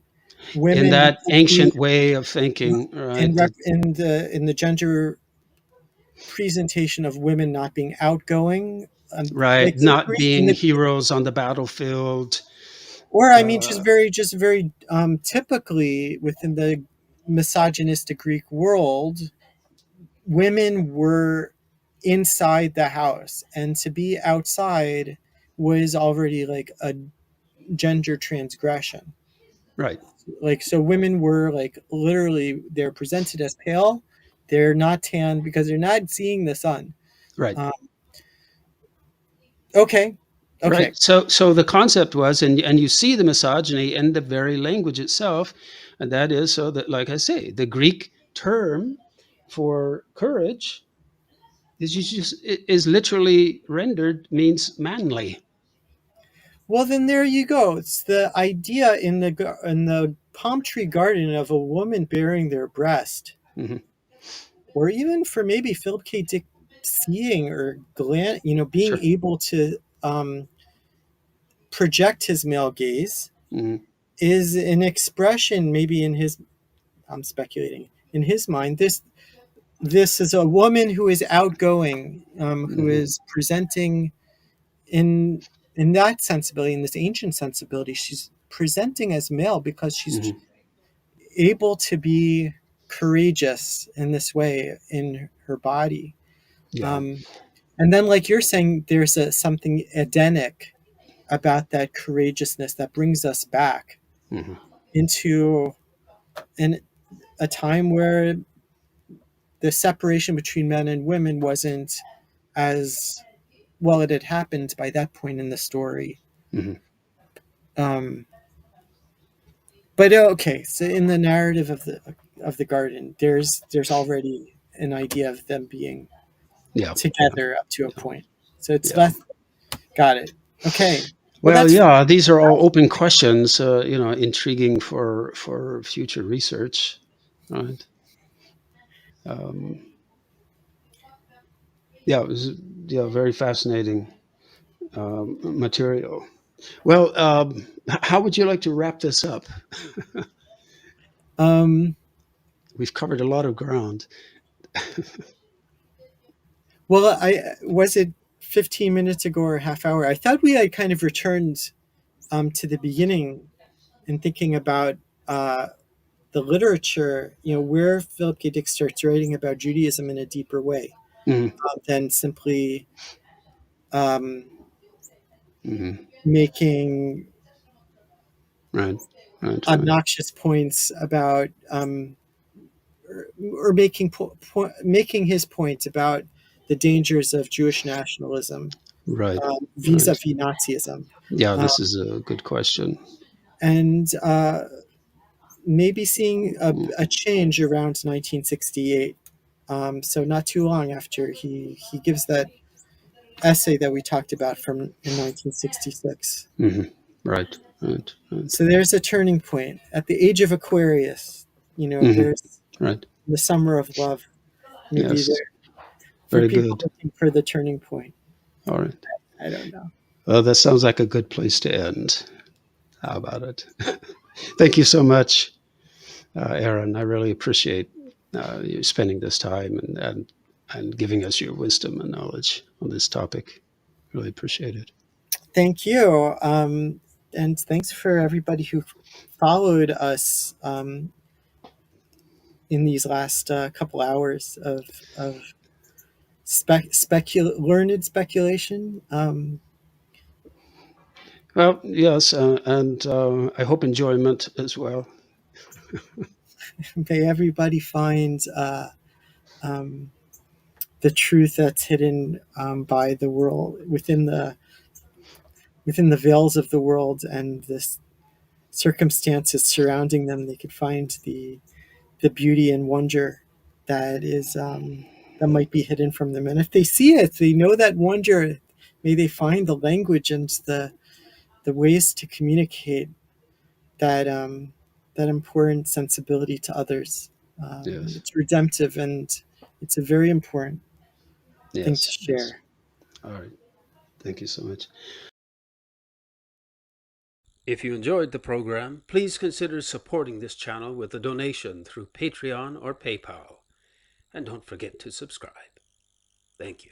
in women that will be ancient way of thinking, right? That, in the gender presentation of women not being outgoing, right, like in not Greek in being the, heroes on the battlefield. or I mean Uh, just very typically within the misogynistic Greek world, women were inside the house, and to be outside was already like a gender transgression. right, Like, so women were like literally they're presented as pale, they're not tan because they're not seeing the sun. right. um, okay, okay. Right. So the concept was, and you see the misogyny in the very language itself, and that is so that, like I say, the Greek term for courage is literally rendered means manly. Well, then there you go. It's the idea in in the palm tree garden of a woman bearing their breast, Hmm. or even for maybe Philip K. Dick seeing or being Sure. able to project his male gaze, Hmm. is an expression maybe in his, I'm speculating, in his mind, this is a woman who is outgoing, who Hmm. is presenting in that sensibility, in this ancient sensibility. She's presenting as male because she's Hmm. able to be courageous in this way in her body. Yeah. um, and then, like you're saying, there's something Edenic about that courageousness that brings us back Hmm. into an, a time where the separation between men and women wasn't as well. It had happened by that point in the story. Hmm. um, but okay, so in the narrative of the garden, there's already an idea of them being Yeah. Yeah. together up to a Yeah. point. So it's Yeah. less. Got it. Okay. Well, Well, that's yeah, these are all open questions, intriguing for future research, right? Um, yeah, it was, yeah, very fascinating material. Well, how would you like to wrap this up? um. We've covered a lot of ground. Well, I was it 15 minutes ago or a half hour. I thought we had kind of returned to the beginning and thinking about the literature, where Philip K. Dick starts writing about Judaism in a deeper way Hmm. than simply um, Hmm. making Right, right. obnoxious points about or making his point about the dangers of Jewish nationalism Right, right. vis-a-vis Nazism, Yeah, uh, this is a good question. and maybe seeing Mm. a change around 1968. So not too long after he gives that essay that we talked about from in 1966. Hmm. Right. Right. Right. So there's a turning point at the age of Aquarius. Hmm. There's Right. the summer of love. Maybe Yes. there for Very people good. looking for the turning point. All right. I don't know. Well, that sounds like a good place to end. How about it? Thank you so much, Aaron. I really appreciate you spending this time and giving us your wisdom and knowledge on this topic. Really appreciate it. Thank you, and thanks for everybody who followed us in these last couple hours of learned speculation. Well, yes, and I hope enjoyment as well. May everybody find um, the truth that's hidden by the world within the veils of the world and the circumstances surrounding them. They could find the beauty and wonder that is that might be hidden from them. And if they see it, they know that wonder. May they find the language and the ways to communicate that that important sensibility to others. Yes, It's redemptive and it's a very important thing to yes, yes. share. All right. Thank you so much. If you enjoyed the program, please consider supporting this channel with a donation through Patreon or PayPal. And don't forget to subscribe. Thank you.